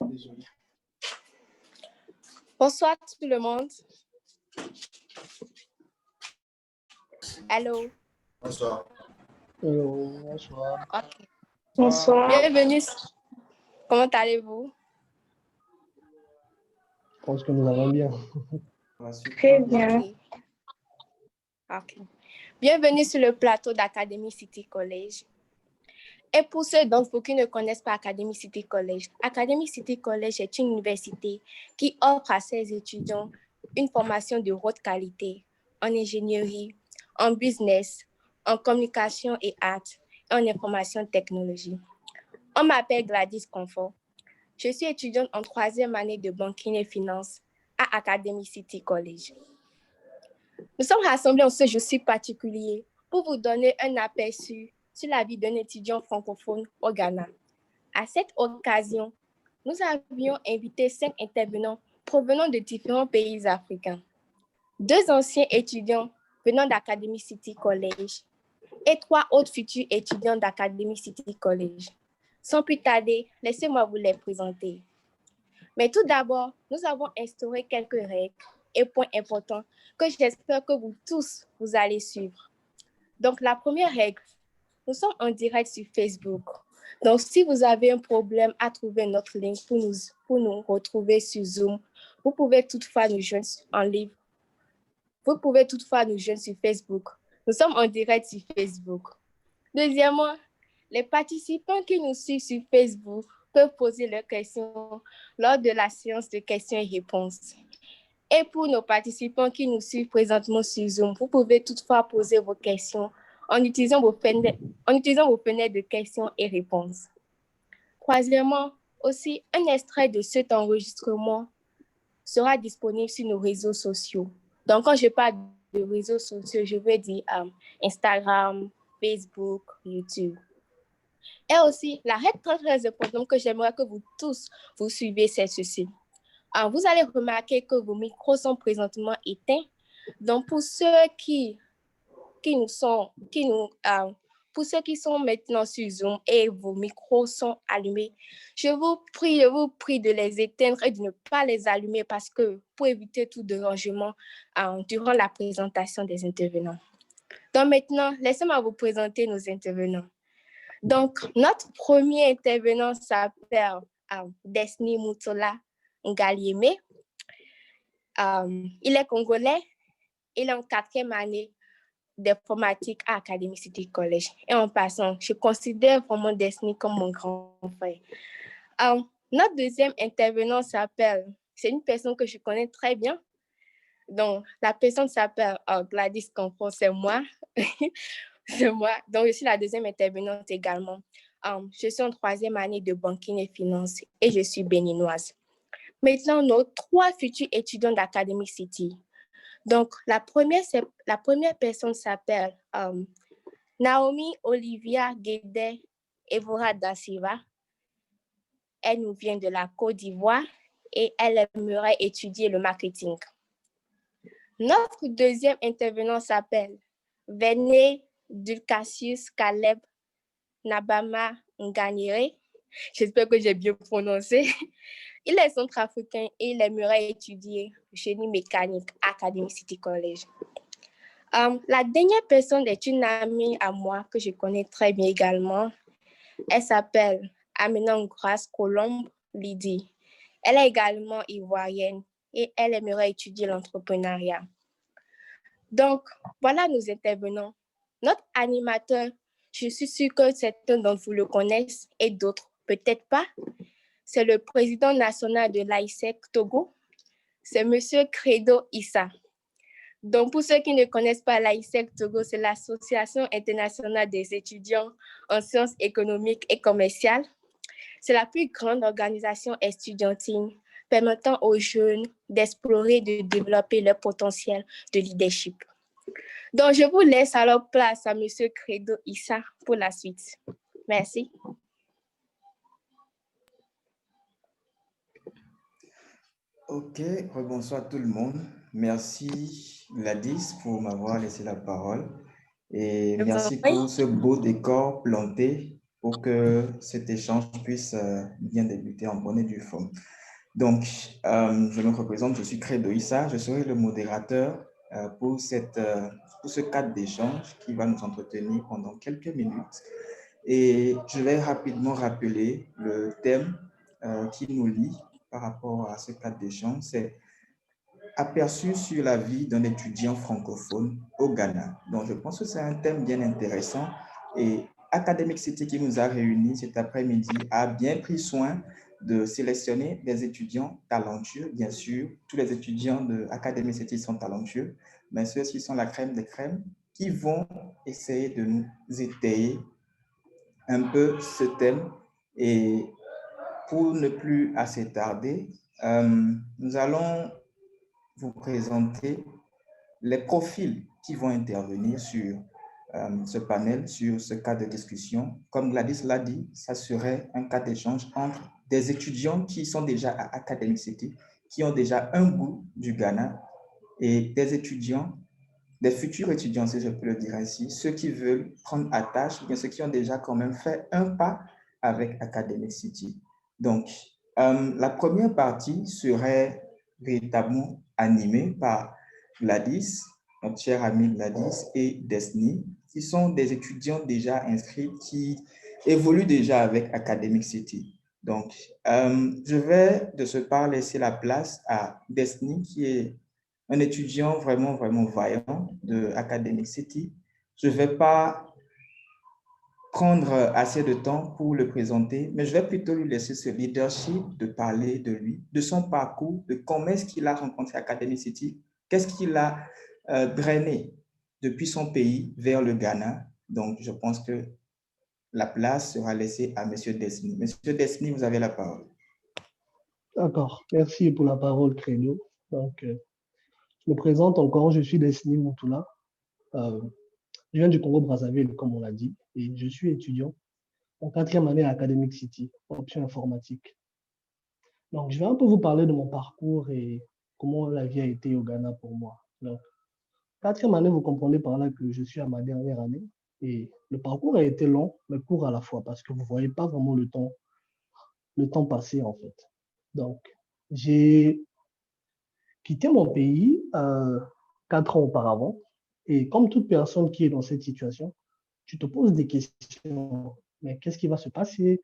Désolé. Bonsoir tout le monde. Allô. Bonsoir. Hello, bonsoir. Ok. Bonsoir. Bienvenue. Comment allez-vous? Je pense que nous allons bien. Très bien. Ok. Ok. Bienvenue sur le plateau d'Academy City College. Et pour ceux d'entre vous qui ne connaissent pas Academy City College est une université qui offre à ses étudiants une formation de haute qualité en ingénierie, en business, en communication et arts, et en information technologie. On m'appelle Gladys Confort. Je suis étudiante en 3e année de banking et finance à Academy City College. Nous sommes rassemblés en ce jour-ci particulier pour vous donner un aperçu sur la vie d'un étudiant francophone au Ghana. À cette occasion, nous avions invité 5 intervenants provenant de différents pays africains. 2 anciens étudiants venant d'Academy City College et 3 autres futurs étudiants d'Academy City College. Sans plus tarder, laissez-moi vous les présenter. Mais tout d'abord, nous avons instauré quelques règles et points importants que j'espère que vous tous, vous allez suivre. Donc, la première règle, nous sommes en direct sur Facebook. Donc, si vous avez un problème à trouver notre link pour nous retrouver sur Zoom, vous pouvez toutefois nous joindre en live. Vous pouvez toutefois nous joindre sur Facebook. Nous sommes en direct sur Facebook. Deuxièmement, les participants qui nous suivent sur Facebook peuvent poser leurs questions lors de la séance de questions et réponses. Et pour nos participants qui nous suivent présentement sur Zoom, vous pouvez toutefois poser vos questions en utilisant vos fenêtres de questions et réponses. Troisièmement, aussi, un extrait de cet enregistrement sera disponible sur nos réseaux sociaux. Donc, quand je parle de réseaux sociaux, je veux dire Instagram, Facebook, YouTube. Et aussi, la règle très importante que j'aimerais que vous tous vous suiviez, c'est ceci. Vous allez remarquer que vos micros sont présentement éteints. Donc, pour ceux qui sont maintenant sur Zoom et vos micros sont allumés, je vous prie de les éteindre et de ne pas les allumer parce que pour éviter tout dérangement durant la présentation des intervenants. Donc maintenant, laissez-moi vous présenter nos intervenants. Donc, notre premier intervenant s'appelle Desni Mutola Ngalieme. Il est congolais. Il est en 4e année d'informatique à Academy City College. Et en passant, je considère vraiment Desni comme mon grand frère. Notre deuxième intervenant c'est une personne que je connais très bien. Donc, la personne s'appelle Gladys Confort, c'est moi. C'est moi. Donc, je suis la deuxième intervenante également. Je suis en 3e année de banking et finance et je suis béninoise. Maintenant, nos 3 futurs étudiants d'Academy City. Donc, la première personne s'appelle Naomi Olivia Guédé Evora da Silva. Elle nous vient de la Côte d'Ivoire et elle aimerait étudier le marketing. Notre deuxième intervenant s'appelle Vené Dulcassius Caleb Nabama Nganyere. J'espère que j'ai bien prononcé. Il est centrafricain et il aimerait étudier le génie mécanique à Academy City College. La dernière personne est une amie à moi que je connais très bien également. Elle s'appelle Amina Grace Colombe Lydie. Elle est également ivoirienne et elle aimerait étudier l'entrepreneuriat. Donc, voilà nos intervenants. Notre animateur, je suis sûre que certains d'entre vous le connaissent et d'autres peut-être pas. C'est le président national de l'AISEC Togo. C'est M. Credo Issa. Donc, pour ceux qui ne connaissent pas l'AISEC Togo, c'est l'Association internationale des étudiants en sciences économiques et commerciales. C'est la plus grande organisation estudiantine permettant aux jeunes d'explorer et de développer leur potentiel de leadership. Donc, je vous laisse alors place à M. Credo Issa pour la suite. Merci. Ok, bonsoir tout le monde. Merci Gladys pour m'avoir laissé la parole et merci pour ce beau décor planté pour que cet échange puisse bien débuter en bonne et due forme. Donc, je me représente, je suis Credo Issa, je serai le modérateur pour ce cadre d'échange qui va nous entretenir pendant quelques minutes. Et je vais rapidement rappeler le thème qui nous lie par rapport à ce cadre d'échange. C'est aperçu sur la vie d'un étudiant francophone au Ghana. Donc, je pense que c'est un thème bien intéressant et Academic City qui nous a réunis cet après-midi a bien pris soin de sélectionner des étudiants talentueux. Bien sûr, tous les étudiants de Academic City sont talentueux, mais ceux-ci sont la crème des crèmes qui vont essayer de nous étayer un peu ce thème. Et pour ne plus assez tarder, nous allons vous présenter les profils qui vont intervenir sur ce panel, sur ce cas de discussion. Comme Gladys l'a dit, ça serait un cas d'échange entre des étudiants qui sont déjà à Academic City, qui ont déjà un goût du Ghana, et des étudiants, des futurs étudiants, si je peux le dire ainsi, ceux qui veulent prendre attache, ou bien ceux qui ont déjà quand même fait un pas avec Academic City. Donc, la première partie serait véritablement animée par Gladys, notre chère amie Gladys, et Desni, qui sont des étudiants déjà inscrits, qui évoluent déjà avec Academic City. Donc, je vais de ce pas laisser la place à Desni, qui est un étudiant vraiment, vraiment vaillant de Academic City. Je ne vais pas prendre assez de temps pour le présenter, mais je vais plutôt lui laisser ce leadership de parler de lui, de son parcours, de comment est-ce qu'il a rencontré Academic City, qu'est-ce qu'il a drainé depuis son pays vers le Ghana. Donc, je pense que la place sera laissée à M. Desni. Monsieur Desni, vous avez la parole. D'accord, merci pour la parole, Créneau. Donc, je me présente encore, je suis Desni Moutoula. Je viens du Congo-Brazzaville, comme on l'a dit, et je suis étudiant en 4e année à Academic City, option informatique. Donc, je vais un peu vous parler de mon parcours et comment la vie a été au Ghana pour moi. Donc, 4e année, vous comprenez par là que je suis à ma dernière année et le parcours a été long, mais court à la fois parce que vous ne voyez pas vraiment le temps passer en fait. Donc, j'ai quitté mon pays 4 ans auparavant et comme toute personne qui est dans cette situation, tu te poses des questions. Mais qu'est-ce qui va se passer?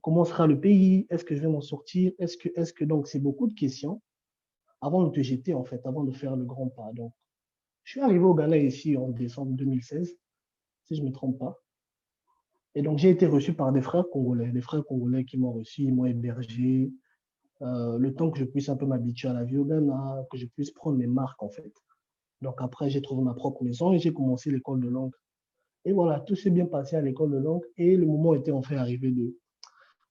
Comment sera le pays? Est-ce que je vais m'en sortir? Est-ce que donc c'est beaucoup de questions avant de te jeter en fait, avant de faire le grand pas. Donc, je suis arrivé au Ghana ici en décembre 2016, si je ne me trompe pas. Et donc, j'ai été reçu par des frères congolais qui m'ont reçu, ils m'ont hébergé, le temps que je puisse un peu m'habituer à la vie au Ghana, que je puisse prendre mes marques en fait. Donc après, j'ai trouvé ma propre maison et j'ai commencé l'école de langue. Et voilà, tout s'est bien passé à l'école de langue et le moment était enfin arrivé de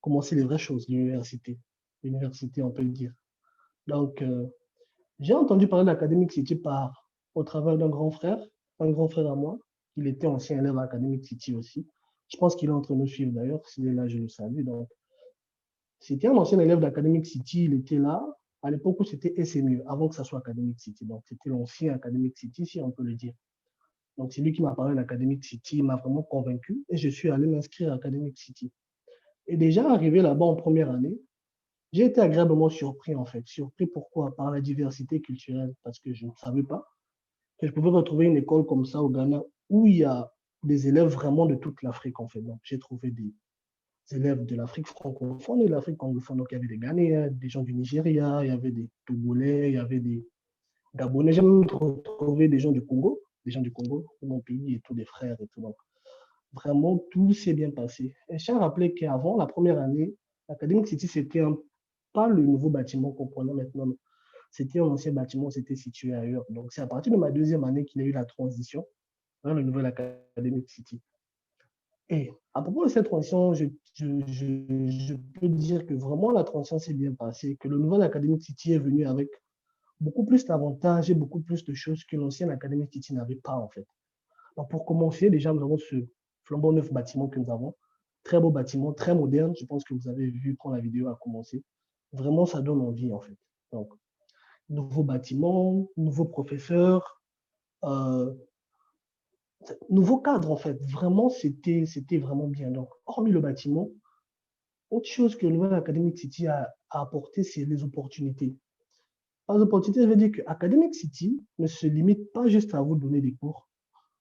commencer les vraies choses, l'université. L'université, on peut le dire. Donc, j'ai entendu parler de l'Academic City au travers d'un grand frère à moi. Il était ancien élève à l'Academic City aussi. Je pense qu'il est entre nous suivre d'ailleurs. S'il est là, je le salue. Donc, c'était un ancien élève d'Academic City. Il était là à l'époque où c'était SMU, avant que ça soit Academic City. Donc, c'était l'ancien Academic City, si on peut le dire. Donc, c'est lui qui m'a parlé de l'Academic City. Il m'a vraiment convaincu et je suis allé m'inscrire à Academic City. Et déjà arrivé là-bas en première année, j'ai été agréablement surpris en fait. Surpris pourquoi? Par la diversité culturelle, parce que je ne savais pas que je pouvais retrouver une école comme ça au Ghana où il y a des élèves vraiment de toute l'Afrique en fait. Donc, j'ai trouvé des élèves de l'Afrique francophone et de l'Afrique anglophone. Donc, il y avait des Ghanéens, des gens du Nigeria, il y avait des Togolais, il y avait des Gabonais. J'ai même retrouvé des gens du Congo, de mon pays et tous des frères et tout. Donc, vraiment, tout s'est bien passé. Et je tiens à rappeler qu'avant la première année, l'Academic City, c'était pas le nouveau bâtiment qu'on connaît maintenant. Non. C'était un ancien bâtiment, c'était situé ailleurs. Donc, c'est à partir de ma 2e année qu'il y a eu la transition vers le nouvel Academic City. Et à propos de cette transition, je peux dire que vraiment la transition s'est bien passée, que le nouvel Academic City est venu avec beaucoup plus d'avantages et beaucoup plus de choses que l'ancien Academic City n'avait pas en fait. Donc, pour commencer, déjà, nous avons ce flambant neuf bâtiment que nous avons. Très beau bâtiment, très moderne. Je pense que vous avez vu quand la vidéo a commencé. Vraiment, ça donne envie en fait. Donc, nouveau bâtiment, nouveaux professeurs, nouveau cadre, en fait. Vraiment, c'était vraiment bien. Donc, hormis le bâtiment, autre chose que le Nouvel Academic City a apporté, c'est les opportunités. Par les opportunités, je veux dire que Academic City ne se limite pas juste à vous donner des cours.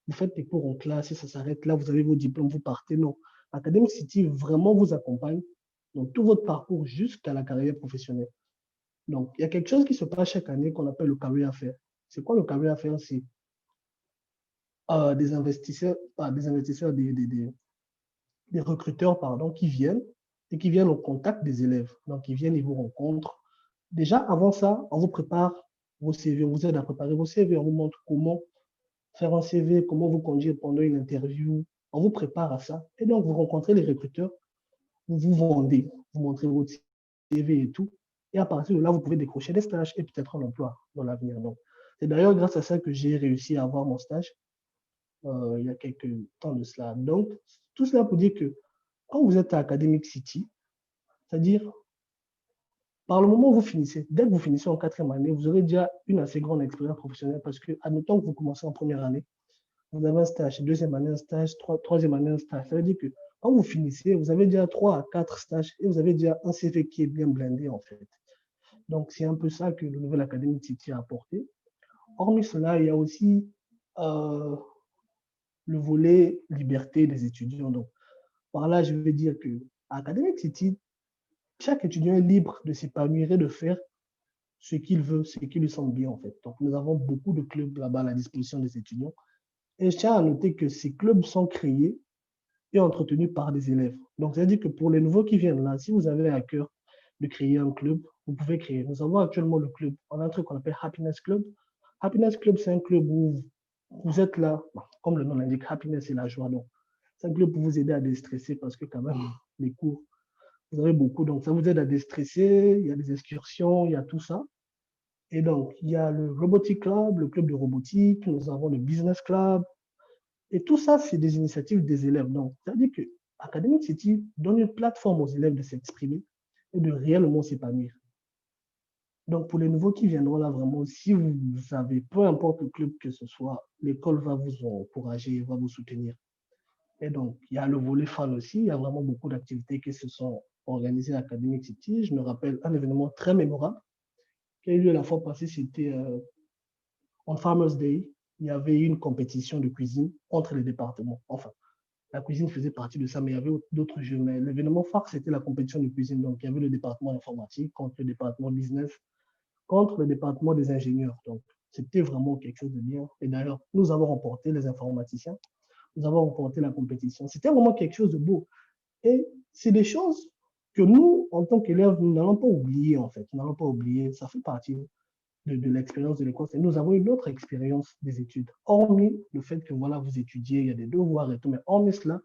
Vous faites des cours en classe et ça s'arrête là, vous avez vos diplômes, vous partez. Non. Academic City vraiment vous accompagne dans tout votre parcours jusqu'à la carrière professionnelle. Donc, il y a quelque chose qui se passe chaque année qu'on appelle le career fair. C'est quoi le career fair? C'est des investisseurs, des recruteurs, pardon, qui viennent et qui viennent au contact des élèves. Donc, ils viennent, ils vous rencontrent. Déjà, avant ça, on vous prépare vos CV, on vous aide à préparer vos CV, on vous montre comment faire un CV, comment vous conduire pendant une interview. On vous prépare à ça. Et donc, vous rencontrez les recruteurs, vous vous vendez, vous montrez votre CV et tout. Et à partir de là, vous pouvez décrocher des stages et peut-être un emploi dans l'avenir. Donc, c'est d'ailleurs grâce à ça que j'ai réussi à avoir mon stage il y a quelques temps de cela. Donc, tout cela pour dire que quand vous êtes à Academic City, c'est-à-dire, par le moment où vous finissez, dès que vous finissez en 4e année, vous aurez déjà une assez grande expérience professionnelle parce que, admettons que vous commencez en première année, vous avez un stage, 2e année un stage, 3e année un stage. Ça veut dire que quand vous finissez, vous avez déjà 3 à 4 stages et vous avez déjà un CV qui est bien blindé en fait. Donc, c'est un peu ça que le Nouvel Academic City a apporté. Hormis cela, il y a aussi euh, le volet liberté des étudiants. Donc, par là, je veux dire que à Academic City, chaque étudiant est libre de s'épanouir et de faire ce qu'il veut, ce qui lui semble bien en fait. Donc, nous avons beaucoup de clubs là-bas à la disposition des étudiants. Et je tiens à noter que ces clubs sont créés et entretenus par des élèves. Donc, c'est-à-dire que pour les nouveaux qui viennent là, si vous avez à cœur de créer un club, vous pouvez créer. Nous avons actuellement le club, on a un truc qu'on appelle Happiness Club. Happiness Club, c'est un club où vous êtes là, comme le nom l'indique, happiness, c'est la joie. Donc, c'est un club pour vous aider à déstresser parce que quand même, les cours, vous avez beaucoup. Donc, ça vous aide à déstresser, il y a des excursions, il y a tout ça. Et donc, il y a le Robotic Club, le club de robotique, nous avons le Business Club. Et tout ça, c'est des initiatives des élèves. Donc, c'est-à-dire que Academic City donne une plateforme aux élèves de s'exprimer et de réellement s'épanouir. Donc, pour les nouveaux qui viendront là, vraiment, si vous avez, peu importe le club que ce soit, l'école va vous encourager, va vous soutenir. Et donc, il y a le volet fan aussi. Il y a vraiment beaucoup d'activités qui se sont organisées à Academic City. Je me rappelle un événement très mémorable qui a eu lieu la fois passée, c'était on Farmers Day. Il y avait une compétition de cuisine entre les départements. Enfin, la cuisine faisait partie de ça, mais il y avait d'autres jeux. Mais l'événement phare, c'était la compétition de cuisine. Donc, il y avait le département informatique contre le département business, contre le département des ingénieurs. Donc, c'était vraiment quelque chose de bien. Et d'ailleurs, nous avons remporté les informaticiens. Nous avons remporté la compétition. C'était vraiment quelque chose de beau. Et c'est des choses que nous, en tant qu'élèves, nous n'allons pas oublier, en fait. Nous n'allons pas oublier. Ça fait partie de l'expérience de l'école. Et nous avons une autre expérience des études. Hormis le fait que, voilà, vous étudiez, il y a des devoirs et tout, mais hormis cela,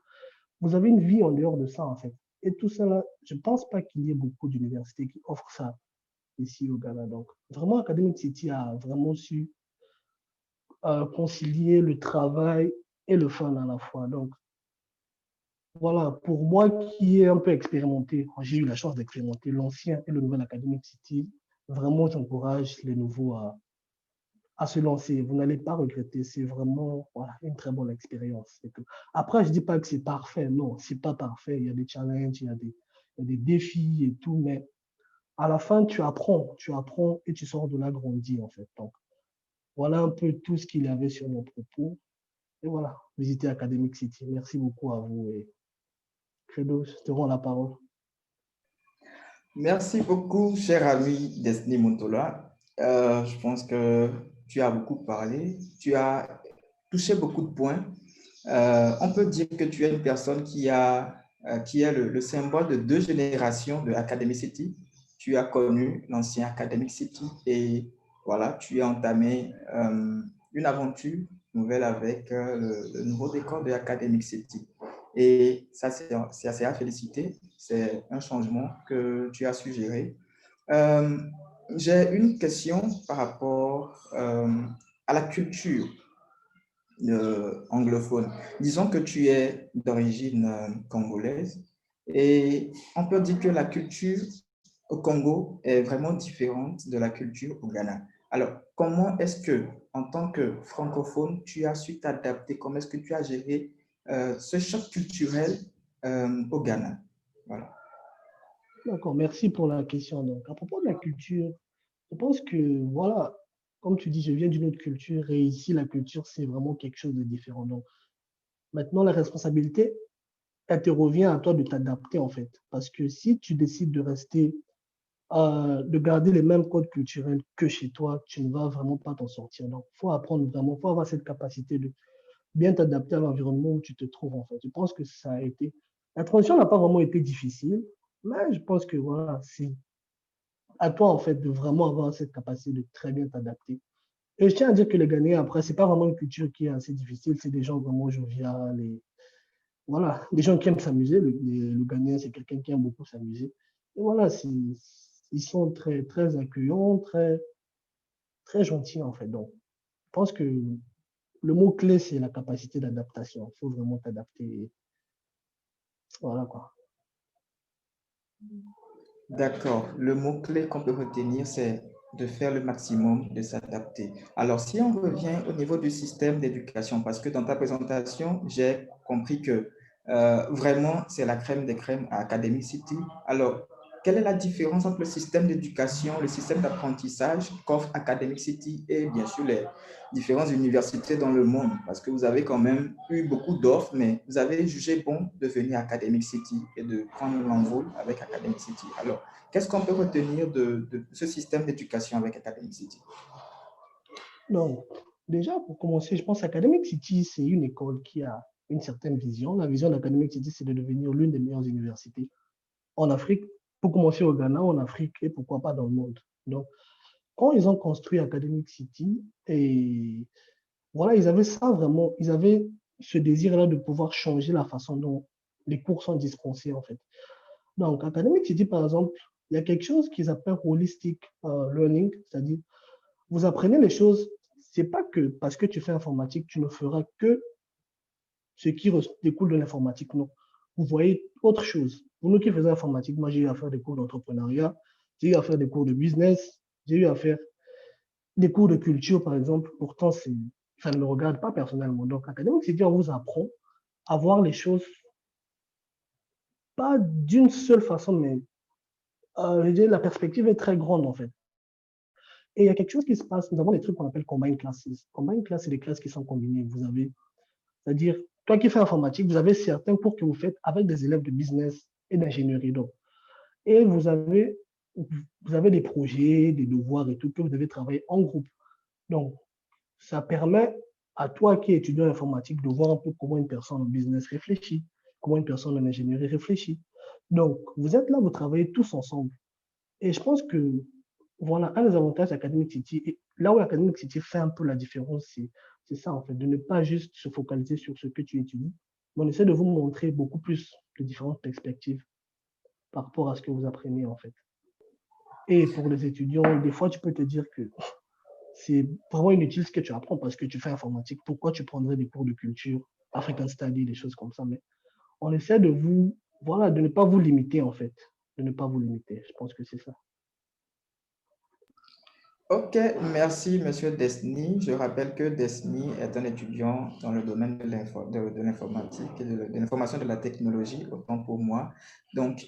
vous avez une vie en dehors de ça, en fait. Et tout ça, là, je ne pense pas qu'il y ait beaucoup d'universités qui offrent ça ici au Ghana. Donc, vraiment, Academic City a vraiment su concilier le travail et le fun à la fois. Donc, voilà, pour moi qui est un peu expérimenté, j'ai eu la chance d'expérimenter l'ancien et le nouvel Academic City, vraiment, j'encourage les nouveaux à se lancer. Vous n'allez pas regretter. C'est vraiment voilà, une très bonne expérience. Après, je ne dis pas que c'est parfait. Non, ce n'est pas parfait. Il y a des challenges, il y a des défis et tout, mais à la fin, tu apprends et tu sors de là grandi, en fait. Donc, voilà un peu tout ce qu'il y avait sur mon propos. Et voilà, visitez Academic City. Merci beaucoup à vous. Et Credo, je te rends la parole. Merci beaucoup, cher ami Destiny Montola. Je pense que tu as beaucoup parlé, tu as touché beaucoup de points. On peut dire que tu es une personne qui est le symbole de deux générations de Academic City. Tu as connu l'ancien Academic City et voilà, tu as entamé une aventure nouvelle avec le nouveau décor de Academic City. Et ça, c'est assez à féliciter. C'est un changement que tu as suggéré. J'ai une question par rapport à la culture anglophone. Disons que tu es d'origine congolaise et on peut dire que la culture au Congo est vraiment différente de la culture au Ghana. Alors, comment est-ce que en tant que francophone, tu as su t'adapter? Comment est-ce que tu as géré ce choc culturel au Ghana? Voilà. D'accord, merci pour la question. Donc, à propos de la culture, je pense que, voilà, comme tu dis, je viens d'une autre culture et ici, la culture, c'est vraiment quelque chose de différent. Donc, maintenant, la responsabilité, elle te revient à toi de t'adapter, en fait. Parce que si tu décides de rester, de garder les mêmes codes culturels que chez toi, tu ne vas vraiment pas t'en sortir. Donc, il faut apprendre vraiment, il faut avoir cette capacité de bien t'adapter à l'environnement où tu te trouves, en fait. Je pense que ça a été, la transition n'a pas vraiment été difficile, mais je pense que, voilà, c'est à toi, en fait, de vraiment avoir cette capacité de très bien t'adapter. Et je tiens à dire que les Ghanéens, après, c'est pas vraiment une culture qui est assez difficile, c'est des gens vraiment joviales et voilà, des gens qui aiment s'amuser. Le Ghanéen, c'est quelqu'un qui aime beaucoup s'amuser. Et voilà, ils sont très, très accueillants, très, très gentils, en fait. Donc, je pense que le mot-clé, c'est la capacité d'adaptation. Il faut vraiment t'adapter. Voilà, quoi. D'accord. Le mot-clé qu'on peut retenir, c'est de faire le maximum, de s'adapter. Alors, si on revient au niveau du système d'éducation, parce que dans ta présentation, j'ai compris que vraiment, c'est la crème des crèmes à Academic City. Alors, quelle est la différence entre le système d'éducation, le système d'apprentissage qu'offre Academic City et bien sûr les différentes universités dans le monde? Parce que vous avez quand même eu beaucoup d'offres, mais vous avez jugé bon de venir à Academic City et de prendre l'envol avec Academic City. Alors, qu'est-ce qu'on peut retenir de ce système d'éducation avec Academic City? Donc, déjà, pour commencer, je pense qu'Academic City, c'est une école qui a une certaine vision. La vision d'Academic City, c'est de devenir l'une des meilleures universités en Afrique, pour commencer au Ghana, en Afrique et pourquoi pas dans le monde. Donc, quand ils ont construit Academic City, et voilà, ils avaient ça vraiment, ils avaient ce désir-là de pouvoir changer la façon dont les cours sont dispensés, en fait. Donc, Academic City, par exemple, il y a quelque chose qu'ils appellent holistic learning, c'est-à-dire vous apprenez les choses, c'est pas que parce que tu fais informatique, tu ne feras que ce qui découle de l'informatique, non. Vous voyez autre chose. Pour nous qui faisons informatique, moi j'ai eu à faire des cours d'entrepreneuriat, j'ai eu à faire des cours de business, j'ai eu à faire des cours de culture, par exemple. Pourtant, ça ne me regarde pas personnellement. Donc, académique, c'est dire on vous apprend à voir les choses pas d'une seule façon, mais je dirais, la perspective est très grande en fait. Et il y a quelque chose qui se passe, nous avons des trucs qu'on appelle combined classes. Combined classes, c'est des classes qui sont combinées. Vous avez, c'est-à-dire, toi qui fais informatique, vous avez certains cours que vous faites avec des élèves de business et d'ingénierie. Donc, et vous avez des projets, des devoirs et tout que vous devez travailler en groupe. Donc, ça permet à toi qui es étudiant en informatique de voir un peu comment une personne en business réfléchit, comment une personne en ingénierie réfléchit. Donc, vous êtes là, vous travaillez tous ensemble. Et je pense que, voilà, un des avantages d'Academic City, et là où Academic City fait un peu la différence, c'est ça, en fait, de ne pas juste se focaliser sur ce que tu étudies, mais on essaie de vous montrer beaucoup plus de différentes perspectives par rapport à ce que vous apprenez, en fait. Et pour les étudiants, des fois, tu peux te dire que c'est vraiment inutile ce que tu apprends parce que tu fais informatique. Pourquoi tu prendrais des cours de culture, African Study, des choses comme ça? Mais on essaie de vous, voilà, de ne pas vous limiter, en fait. De ne pas vous limiter. Je pense que c'est ça. Ok, merci Monsieur Desni. Je rappelle que Desni est un étudiant dans le domaine de l'informatique et de l'information de la technologie, autant pour moi. Donc,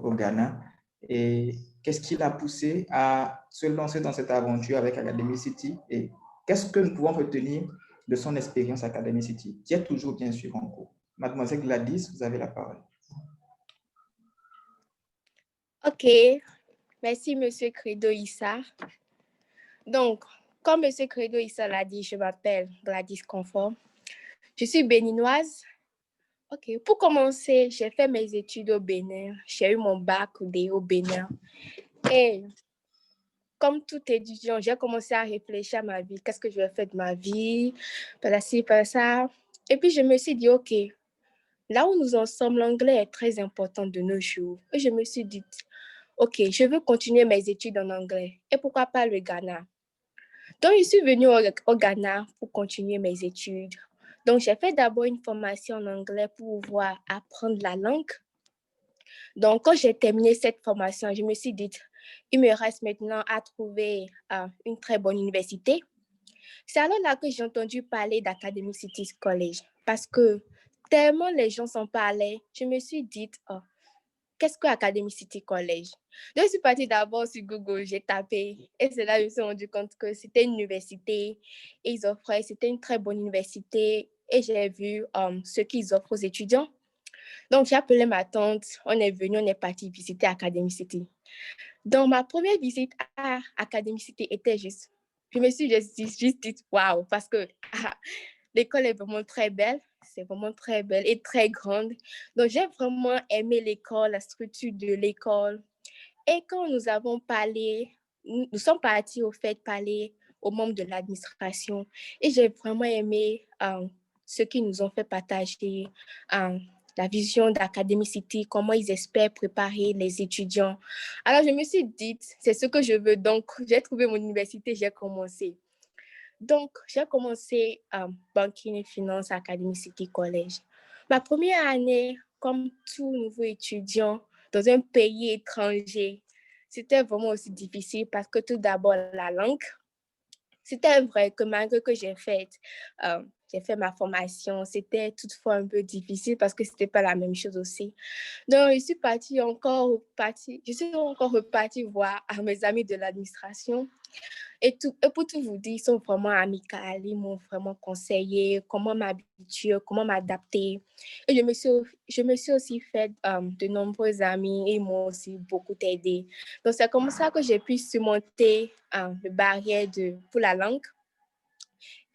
au Ghana, et qu'est-ce qui l'a poussé à se lancer dans cette aventure avec Academy City, et qu'est-ce que nous pouvons retenir de son expérience à Academy City, qui est toujours bien sûr en cours. Mademoiselle Gladys, vous avez la parole. Ok, merci Monsieur Credo Issa. Donc, comme Monsieur Credo Issa l'a dit, je m'appelle Gladys Confort. Je suis béninoise. Ok, pour commencer, j'ai fait mes études au Bénin. J'ai eu mon bac au Bénin. Et comme tout étudiant, j'ai commencé à réfléchir à ma vie. Qu'est-ce que je vais faire de ma vie? Par ci, par ça. Et puis, je me suis dit, OK, là où nous en sommes, l'anglais est très important de nos jours. Et je me suis dit, OK, je veux continuer mes études en anglais. Et pourquoi pas le Ghana? Donc, je suis venue au Ghana pour continuer mes études. Donc, j'ai fait d'abord une formation en anglais pour pouvoir apprendre la langue. Donc, quand j'ai terminé cette formation, je me suis dit, il me reste maintenant à trouver une très bonne université. C'est alors là que j'ai entendu parler d'Academy City College parce que tellement les gens s'en parlaient, je me suis dit, oh, qu'est-ce que Academy City College? Donc, je suis partie d'abord sur Google, j'ai tapé et c'est là que je me suis rendu compte que c'était une université et ils offraient, c'était une très bonne université et j'ai vu ce qu'ils offrent aux étudiants. Donc, j'ai appelé ma tante, on est venu, on est parti visiter Academy City. Donc, ma première visite à Academy City était juste, je me suis juste dit, waouh, parce que l'école est vraiment très belle, c'est vraiment très belle et très grande. Donc, j'ai vraiment aimé l'école, la structure de l'école. Et quand nous avons parlé, nous sommes partis au fait parler aux membres de l'administration et j'ai vraiment aimé ce qu'ils nous ont fait partager, la vision d'Academy City, comment ils espèrent préparer les étudiants. Alors, je me suis dit, c'est ce que je veux. Donc, j'ai trouvé mon université, j'ai commencé. Donc, j'ai commencé Banking et Finance à Academy City College. Ma première année, comme tout nouveau étudiant dans un pays étranger, c'était vraiment aussi difficile parce que tout d'abord, la langue. C'était vrai que malgré que j'ai fait ma formation, c'était toutefois un peu difficile parce que ce n'était pas la même chose aussi. Donc, je suis encore repartie voir mes amis de l'administration. Et pour tout vous dire, ils sont vraiment amicaux, ils m'ont vraiment conseillé comment m'habituer, comment m'adapter. Et je me suis aussi fait de nombreux amis et ils m'ont aussi beaucoup aidé. Donc, c'est comme ça que j'ai pu surmonter les barrières pour la langue.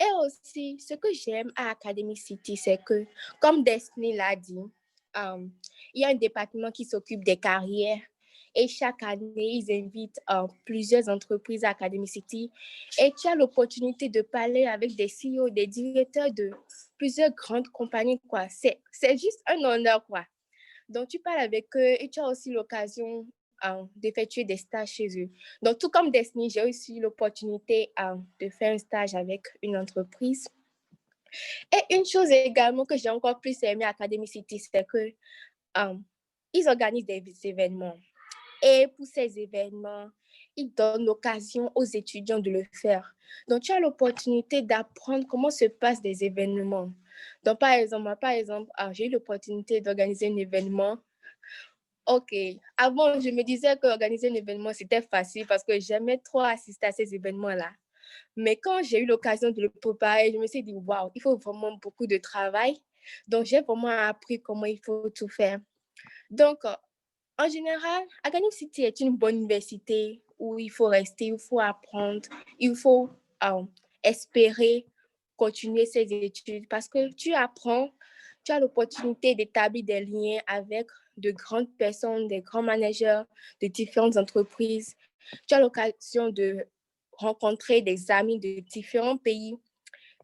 Et aussi, ce que j'aime à Academy City, c'est que, comme Destiny l'a dit, il y a un département qui s'occupe des carrières. Et chaque année, ils invitent plusieurs entreprises à Academy City. Et tu as l'opportunité de parler avec des CEO, des directeurs de plusieurs grandes compagnies, quoi. C'est juste un honneur, quoi. Donc, tu parles avec eux et tu as aussi l'occasion d'effectuer des stages chez eux. Donc, tout comme Destiny, j'ai aussi l'opportunité de faire un stage avec une entreprise. Et une chose également que j'ai encore plus aimé à Academy City, c'est que ils organisent des événements. Et pour ces événements, ils donnent l'occasion aux étudiants de le faire. Donc, tu as l'opportunité d'apprendre comment se passent des événements. Donc, par exemple, j'ai eu l'opportunité d'organiser un événement. OK. Avant, je me disais qu'organiser un événement, c'était facile parce que j'aimais trop assister à ces événements-là. Mais quand j'ai eu l'occasion de le préparer, je me suis dit, waouh, il faut vraiment beaucoup de travail. Donc, j'ai vraiment appris comment il faut tout faire. Donc, en général, Academy City est une bonne université où il faut rester, il faut apprendre, il faut espérer continuer ses études parce que tu apprends, tu as l'opportunité d'établir des liens avec de grandes personnes, des grands managers de différentes entreprises. Tu as l'occasion de rencontrer des amis de différents pays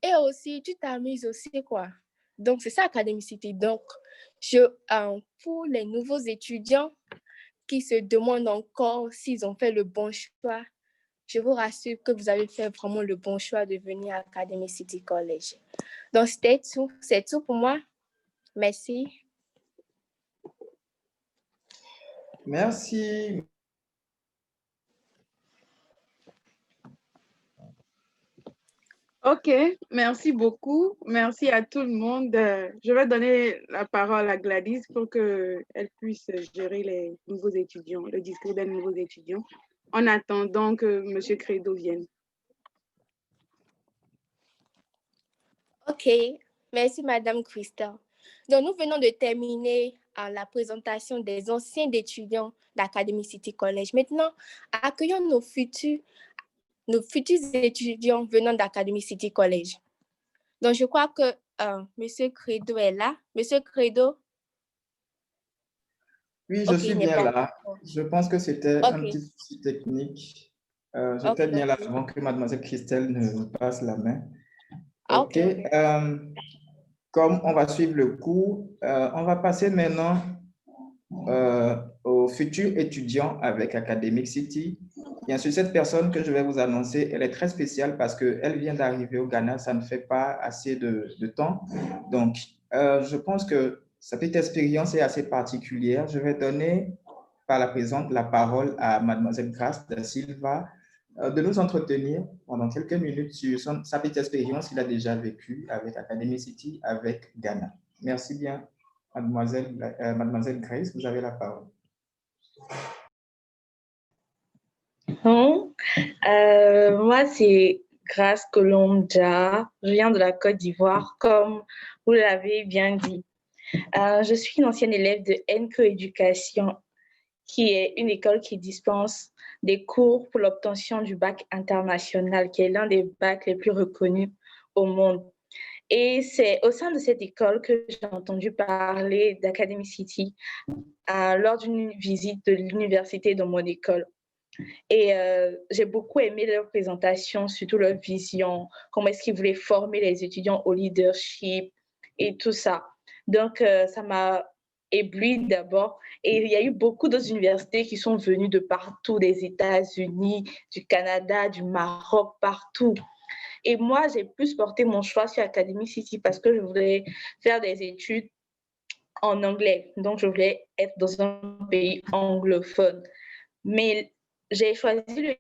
et aussi tu t'amuses aussi, quoi. Donc, c'est ça, Academy City. Donc, pour les nouveaux étudiants qui se demandent encore s'ils ont fait le bon choix, je vous rassure que vous avez fait vraiment le bon choix de venir à Academy City College. Donc, c'est tout pour moi. Merci. Merci. OK, merci beaucoup. Merci à tout le monde. Je vais donner la parole à Gladys pour qu'elle puisse gérer les nouveaux étudiants, le discours des nouveaux étudiants, en attendant que M. Credo vienne. OK, merci Madame Christelle. Donc, nous venons de terminer la présentation des anciens étudiants d'Academy City College. Maintenant, accueillons nos futurs étudiants venant d'Academy City College. Donc, je crois que M. Credo est là. M. Credo? Oui, je suis bien là. Je pense que c'était un petit souci technique. J'étais bien là avant que Mademoiselle Christelle ne passe la main. OK. Comme on va suivre le cours, on va passer maintenant aux futurs étudiants avec Academic City. bien sûr, cette personne que je vais vous annoncer, elle est très spéciale parce qu'elle vient d'arriver au Ghana, ça ne fait pas assez de temps. Donc, je pense que sa petite expérience est assez particulière. Je vais donner par la présente la parole à Mademoiselle Grace da Silva de nous entretenir pendant quelques minutes sur sa petite expérience qu'il a déjà vécue avec Academy City, avec Ghana. Merci bien, Mademoiselle Grace, vous avez la parole. Moi, c'est Grace Colomja. Je viens de la Côte d'Ivoire, comme vous l'avez bien dit. Je suis une ancienne élève de NCO Éducation, qui est une école qui dispense des cours pour l'obtention du bac international, qui est l'un des bacs les plus reconnus au monde. Et c'est au sein de cette école que j'ai entendu parler d'Academy City lors d'une visite de l'université dans mon école. Et j'ai beaucoup aimé leur présentation, surtout leur vision, comment est-ce qu'ils voulaient former les étudiants au leadership et tout ça. Donc, ça m'a ébloui d'abord. Et il y a eu beaucoup d'autres universités qui sont venues de partout, des États-Unis, du Canada, du Maroc, partout. Et moi, j'ai plus porté mon choix sur Academy City parce que je voulais faire des études en anglais. Donc, je voulais être dans un pays anglophone. Mais j'ai choisi le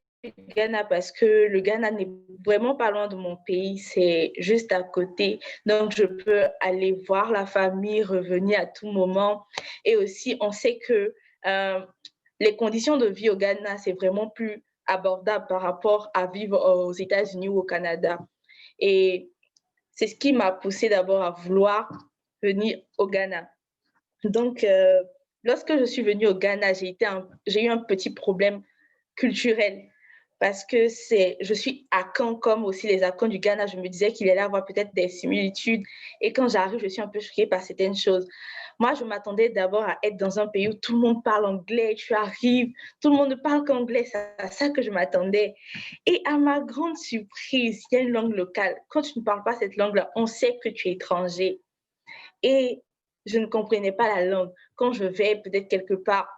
Ghana parce que le Ghana n'est vraiment pas loin de mon pays, c'est juste à côté. Donc, je peux aller voir la famille, revenir à tout moment. Et aussi, on sait que les conditions de vie au Ghana, c'est vraiment plus abordable par rapport à vivre aux États-Unis ou au Canada. Et c'est ce qui m'a poussée d'abord à vouloir venir au Ghana. Donc, lorsque je suis venue au Ghana, j'ai eu un petit problème culturel parce que je suis Akan comme aussi les Akans du Ghana. Je me disais qu'il allait avoir peut-être des similitudes. Et quand j'arrive, je suis un peu choquée par certaines choses. Moi, je m'attendais d'abord à être dans un pays où tout le monde parle anglais. Tu arrives, tout le monde ne parle qu'anglais. C'est à ça que je m'attendais. Et à ma grande surprise, il y a une langue locale. Quand tu ne parles pas cette langue-là, on sait que tu es étranger. Et je ne comprenais pas la langue. Quand je vais peut-être quelque part,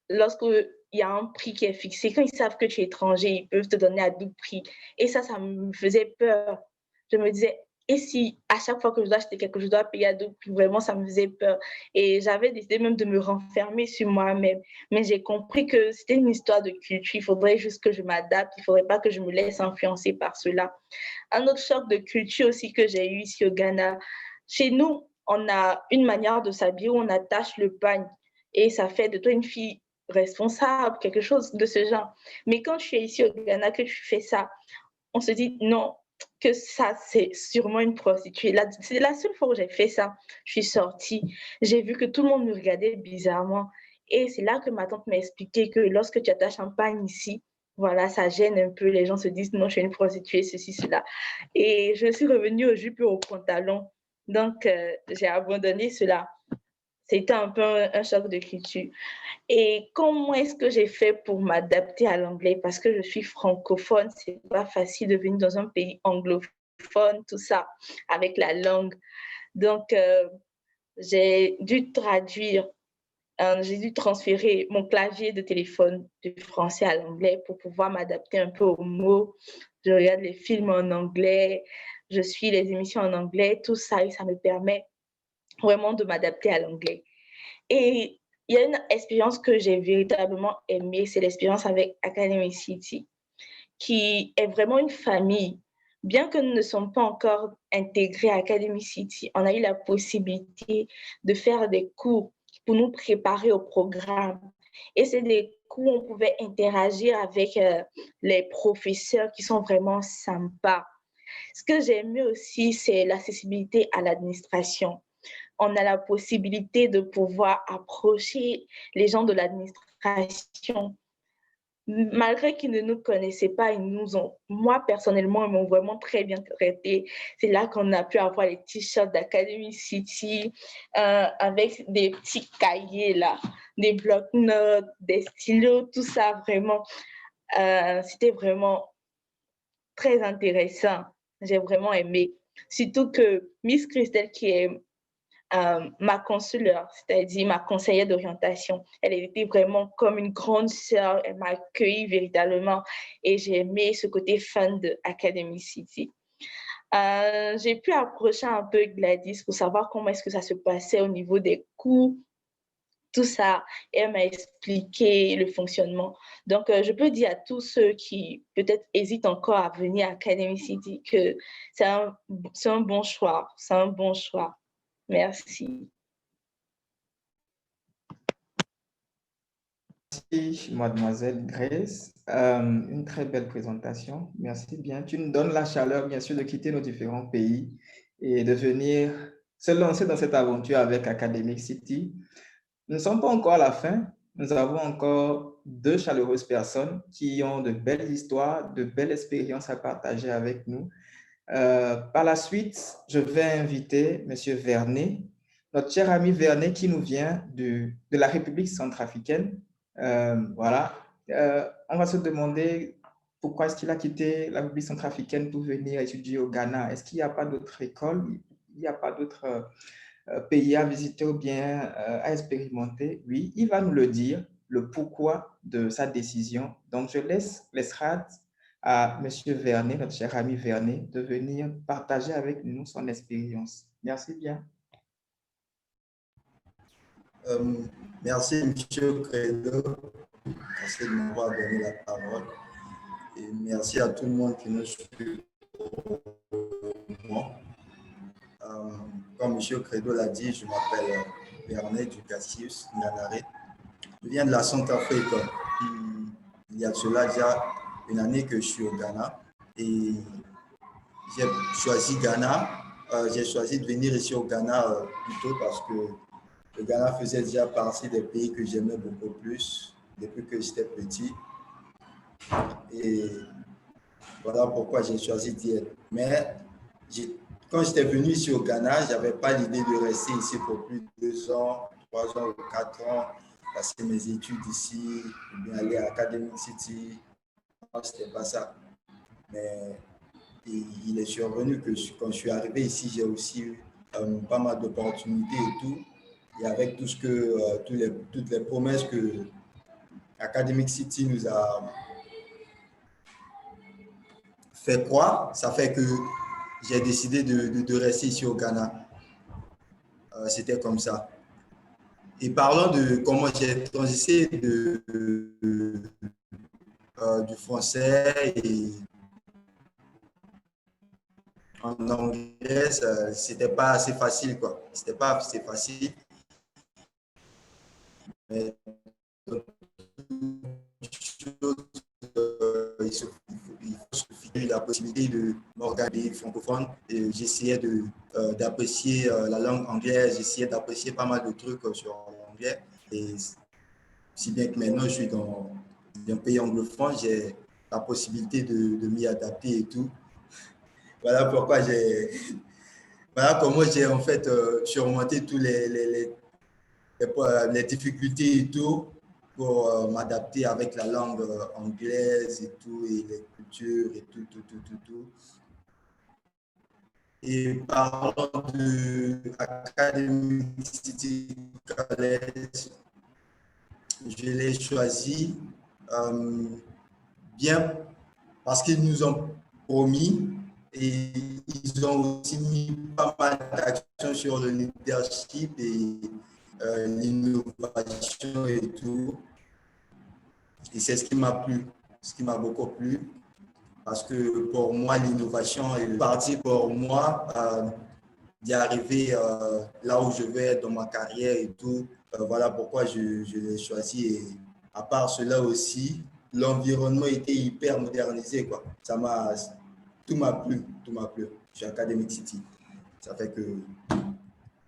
lorsqu'il y a un prix qui est fixé, quand ils savent que tu es étranger, ils peuvent te donner à double prix. Et ça me faisait peur. Je me disais, et si à chaque fois que je dois acheter quelque chose, je dois payer à double prix, vraiment, ça me faisait peur. Et j'avais décidé même de me renfermer sur moi-même. Mais j'ai compris que c'était une histoire de culture. Il faudrait juste que je m'adapte. Il ne faudrait pas que je me laisse influencer par cela. Un autre choc de culture aussi que j'ai eu ici au Ghana, chez nous, on a une manière de s'habiller où on attache le pagne et ça fait de toi une fille responsable, quelque chose de ce genre. Mais quand tu es ici au Ghana, que tu fais ça, on se dit non, que ça, c'est sûrement une prostituée. C'est la seule fois où j'ai fait ça. Je suis sortie, j'ai vu que tout le monde me regardait bizarrement. Et c'est là que ma tante m'a expliqué que lorsque tu attaches un pagne ici, voilà, ça gêne un peu. Les gens se disent non, je suis une prostituée, ceci, cela. Et je suis revenue aux jupes et aux pantalons. Donc, j'ai abandonné cela. C'était un peu un choc de culture. Et comment est-ce que j'ai fait pour m'adapter à l'anglais? Parce que je suis francophone, c'est pas facile de venir dans un pays anglophone, tout ça, avec la langue. Donc, j'ai dû j'ai dû transférer mon clavier de téléphone du français à l'anglais pour pouvoir m'adapter un peu aux mots. Je regarde les films en anglais, je suis les émissions en anglais, tout ça, et ça me permet vraiment de m'adapter à l'anglais. Et il y a une expérience que j'ai véritablement aimée, c'est l'expérience avec Academy City, qui est vraiment une famille. Bien que nous ne sommes pas encore intégrés à Academy City, on a eu la possibilité de faire des cours pour nous préparer au programme. Et c'est des cours où on pouvait interagir avec les professeurs qui sont vraiment sympas. Ce que j'ai aimé aussi, c'est l'accessibilité à l'administration. On a la possibilité de pouvoir approcher les gens de l'administration. Malgré qu'ils ne nous connaissaient pas, moi personnellement, ils m'ont vraiment très bien traité. C'est là qu'on a pu avoir les t-shirts d'Academy City avec des petits cahiers là, des blocs-notes, des stylos, tout ça vraiment. C'était vraiment très intéressant. J'ai vraiment aimé. Surtout que Miss Christelle, qui est ma consoeur, c'est-à-dire ma conseillère d'orientation. Elle était vraiment comme une grande sœur. Elle m'a accueillie véritablement et j'ai aimé ce côté fan de Academy City. J'ai pu approcher un peu Gladys pour savoir comment est-ce que ça se passait au niveau des cours, tout ça. Et elle m'a expliqué le fonctionnement. Donc, je peux dire à tous ceux qui peut-être hésitent encore à venir à Academy City que c'est un bon choix. C'est un bon choix. Merci. Merci, mademoiselle Grace. Une très belle présentation. Merci bien. Tu nous donnes la chaleur, bien sûr, de quitter nos différents pays et de venir se lancer dans cette aventure avec Academic City. Nous ne sommes pas encore à la fin. Nous avons encore 2 chaleureuses personnes qui ont de belles histoires, de belles expériences à partager avec nous. Par la suite, je vais inviter M. Vernet, notre cher ami Vernet qui nous vient de la République centrafricaine. Voilà. On va se demander pourquoi est-ce qu'il a quitté la République centrafricaine pour venir étudier au Ghana. Est-ce qu'il n'y a pas d'autre école? Il n'y a pas d'autres pays à visiter ou bien à expérimenter? Oui, il va nous le dire, le pourquoi de sa décision. Donc, je laisserai à M. Vernet, notre cher ami Vernet, de venir partager avec nous son expérience. Merci bien. Merci, M. Credo. Merci de m'avoir donné la parole. Et merci à tout le monde qui nous suit. Comme M. Credo l'a dit, je m'appelle Vernet Ducassius Nyanare. Je viens de la Centrafrique. Il y a cela déjà une année que je suis au Ghana. Et j'ai choisi Ghana. J'ai choisi de venir ici au Ghana plutôt parce que le Ghana faisait déjà partie des pays que j'aimais beaucoup plus depuis que j'étais petit. Et voilà pourquoi j'ai choisi d'y être. Mais quand j'étais venu ici au Ghana, je n'avais pas l'idée de rester ici pour plus de 2 ans, 3 ans ou 4 ans, passer mes études ici, ou bien aller à Academy City. Non, ce n'était pas ça. Mais il est survenu que quand je suis arrivé ici, j'ai aussi eu pas mal d'opportunités et tout. Et avec tout ce que, toutes les promesses que Academic City nous a fait croire, ça fait que j'ai décidé de rester ici au Ghana. C'était comme ça. Et parlons de comment j'ai transité du français et en anglais, c'était pas assez facile, quoi. C'était pas assez facile. Mais il faut se fier la possibilité de m'organiser francophone. J'essayais d'apprécier la langue anglaise, j'essayais d'apprécier pas mal de trucs sur l'anglais. Et si bien que maintenant je suis dans un pays anglophone, j'ai la possibilité de m'y adapter et tout. Voilà pourquoi voilà comment j'ai en fait surmonté tous les difficultés et tout pour m'adapter avec la langue anglaise et tout, et les cultures et tout. Et parlant de Academy City College, je l'ai choisi bien parce qu'ils nous ont promis et ils ont aussi mis pas mal d'actions sur le leadership et l'innovation et tout. Et c'est ce qui m'a plu, ce qui m'a beaucoup plu. Parce que pour moi, l'innovation est partie pour moi d'y arriver là où je vais dans ma carrière et tout. Voilà pourquoi je l'ai choisi. Et à part cela aussi, l'environnement était hyper modernisé, quoi. Tout m'a plu. Je suis à Academic City. Ça fait que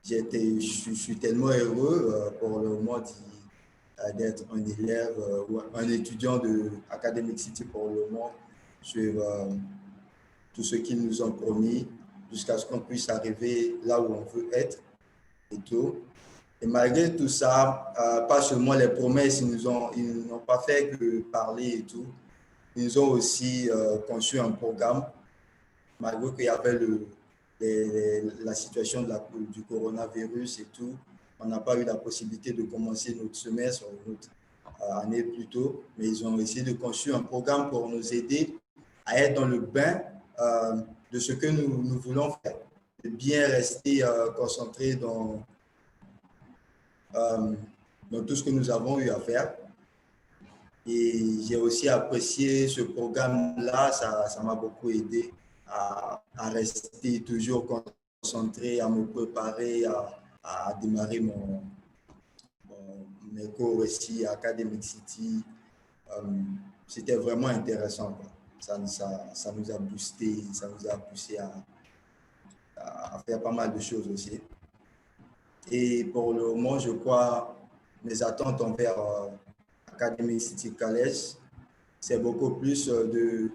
je suis tellement heureux pour le moment d'être un élève ou un étudiant de Academic City pour le moment, suivre tout ce qu'ils nous ont promis jusqu'à ce qu'on puisse arriver là où on veut être et tout. Et malgré tout ça, pas seulement les promesses, ils n'ont pas fait que parler et tout. Ils ont aussi conçu un programme, malgré qu'il y avait la situation du coronavirus et tout, on n'a pas eu la possibilité de commencer notre semestre, notre année plus tôt, mais ils ont essayé de construire un programme pour nous aider à être dans le bain de ce que nous voulons faire, de bien rester concentrés dans tout ce que nous avons eu à faire. Et j'ai aussi apprécié ce programme-là, ça m'a beaucoup aidé à rester toujours concentré, à me préparer, à démarrer mes cours ici à Academic City. C'était vraiment intéressant, quoi. Ça nous a boosté, ça nous a poussé à faire pas mal de choses aussi. Et pour le moment, je crois, mes attentes envers Academic City College, c'est beaucoup plus de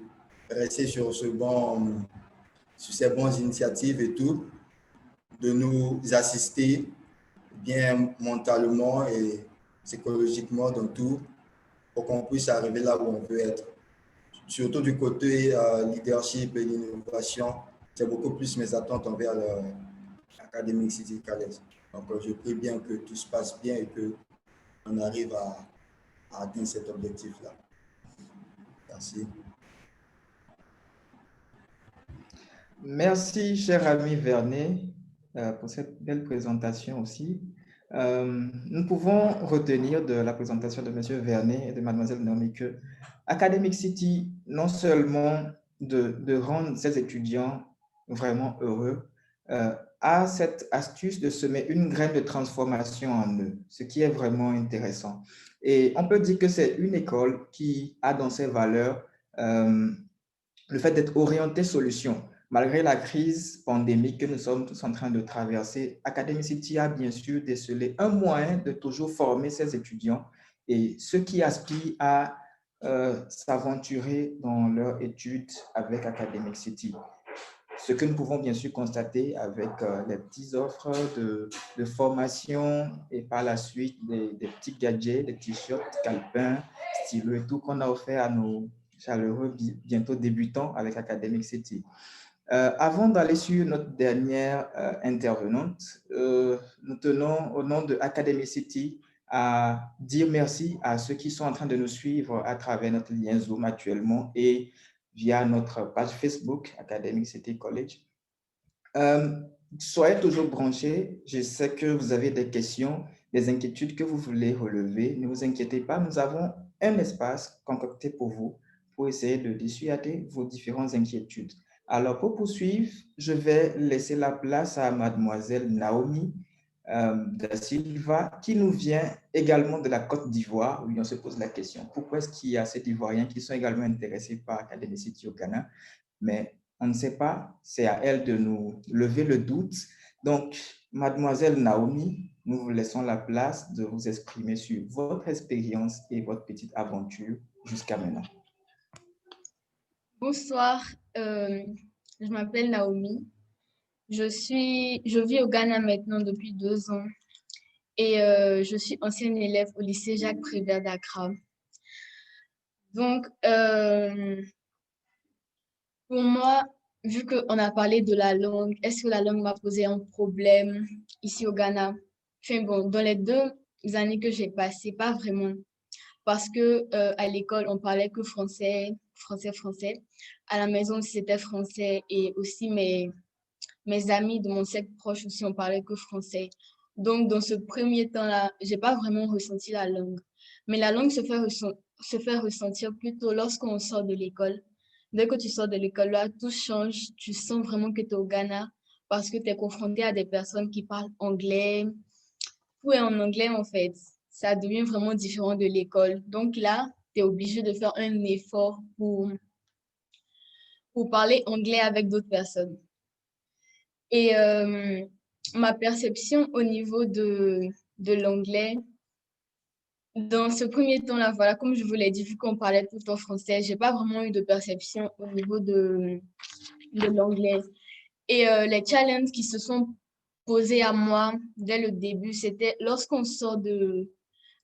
rester sur ces bonnes initiatives et tout, de nous assister bien mentalement et psychologiquement dans tout, pour qu'on puisse arriver là où on veut être. Surtout du côté leadership et l'innovation, c'est beaucoup plus mes attentes envers l'Academic City College. Donc, je prie bien que tout se passe bien et qu'on arrive à atteindre cet objectif-là. Merci. Merci, cher ami Vernet, pour cette belle présentation aussi. Nous pouvons retenir de la présentation de M. Vernet et de Mlle Naomi que Academic City, non seulement de rendre ses étudiants vraiment heureux, a cette astuce de semer une graine de transformation en eux, ce qui est vraiment intéressant. Et on peut dire que c'est une école qui a dans ses valeurs le fait d'être orientée solution. Malgré la crise pandémique que nous sommes tous en train de traverser, Academic City a bien sûr décelé un moyen de toujours former ses étudiants et ceux qui aspirent à s'aventurer dans leurs études avec Academic City. Ce que nous pouvons bien sûr constater avec les petites offres de formation et par la suite des petits gadgets, des t-shirts, calepins, stylos et tout qu'on a offert à nos chaleureux bientôt débutants avec Academic City. Avant d'aller sur notre dernière intervenante, nous tenons au nom de Academic City à dire merci à ceux qui sont en train de nous suivre à travers notre lien Zoom actuellement et via notre page Facebook Academic City College. Soyez toujours branchés. Je sais que vous avez des questions, des inquiétudes que vous voulez relever. Ne vous inquiétez pas, nous avons un espace concocté pour vous pour essayer de dissuader vos différentes inquiétudes. Alors, pour poursuivre, je vais laisser la place à mademoiselle Naomi da Silva, qui nous vient également de la Côte d'Ivoire, où on se pose la question, pourquoi est-ce qu'il y a ces Ivoiriens qui sont également intéressés par Academic City au Ghana? Mais on ne sait pas, c'est à elle de nous lever le doute. Donc, mademoiselle Naomi, nous vous laissons la place de vous exprimer sur votre expérience et votre petite aventure jusqu'à maintenant. Bonsoir, je m'appelle Naomi. Je vis au Ghana maintenant depuis 2 ans et je suis ancienne élève au lycée Jacques Prévert d'Accra. Donc, pour moi, vu qu'on a parlé de la langue, est-ce que la langue m'a posé un problème ici au Ghana? Enfin bon, dans les 2 années que j'ai passées, pas vraiment. Parce que à l'école, on parlait que français. À la maison, c'était français et aussi mes amis de mon cercle proche aussi, on parlait que français. Donc, dans ce premier temps-là, j'ai pas vraiment ressenti la langue. Mais la langue se fait ressentir plutôt lorsqu'on sort de l'école. Dès que tu sors de l'école, là, tout change. Tu sens vraiment que tu es au Ghana parce que tu es confronté à des personnes qui parlent anglais. Tout est en anglais, en fait. Ça devient vraiment différent de l'école. Donc là, tu es obligé de faire un effort pour parler anglais avec d'autres personnes. Et ma perception au niveau de l'anglais, dans ce premier temps-là, voilà, comme je vous l'ai dit, vu qu'on parlait tout en français, j'ai pas vraiment eu de perception au niveau de l'anglais. Et les challenges qui se sont posés à moi dès le début, c'était lorsqu'on sort de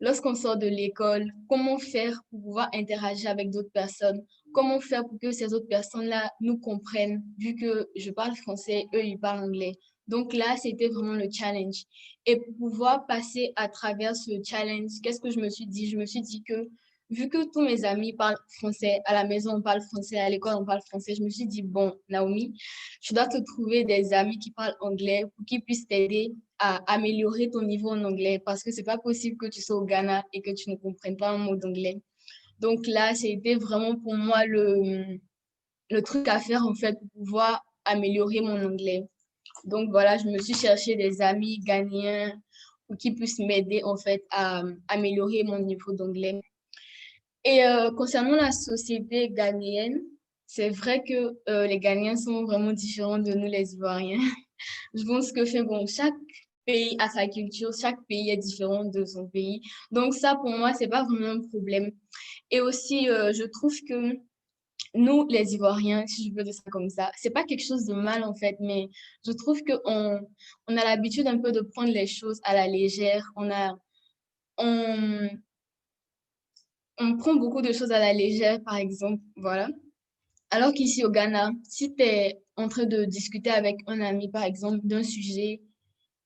lorsqu'on sort de l'école, comment faire pour pouvoir interagir avec d'autres personnes? Comment faire pour que ces autres personnes-là nous comprennent, vu que je parle français, eux, ils parlent anglais. Donc là, c'était vraiment le challenge. Et pour pouvoir passer à travers ce challenge, qu'est-ce que je me suis dit? Je me suis dit que vu que tous mes amis parlent français, à la maison on parle français, à l'école on parle français, je me suis dit, bon, Naomi, tu dois te trouver des amis qui parlent anglais pour qu'ils puissent t'aider à améliorer ton niveau en anglais parce que c'est pas possible que tu sois au Ghana et que tu ne comprennes pas un mot d'anglais. Donc là, c'était vraiment pour moi le truc à faire en fait pour pouvoir améliorer mon anglais. Donc voilà, je me suis cherché des amis ghanéens pour qu'ils puissent m'aider en fait à améliorer mon niveau d'anglais. Et concernant la société ghanéenne, c'est vrai que les Ghanéens sont vraiment différents de nous les Ivoiriens. Je pense que bon, chaque pays a sa culture, chaque pays est différent de son pays. Donc ça, pour moi, c'est pas vraiment un problème. Et aussi, je trouve que nous, les Ivoiriens, si je peux dire ça comme ça, c'est pas quelque chose de mal en fait, mais je trouve on a l'habitude un peu de prendre les choses à la légère. On, on prend beaucoup de choses à la légère, par exemple, voilà. Alors qu'ici au Ghana, si tu es en train de discuter avec un ami, par exemple, d'un sujet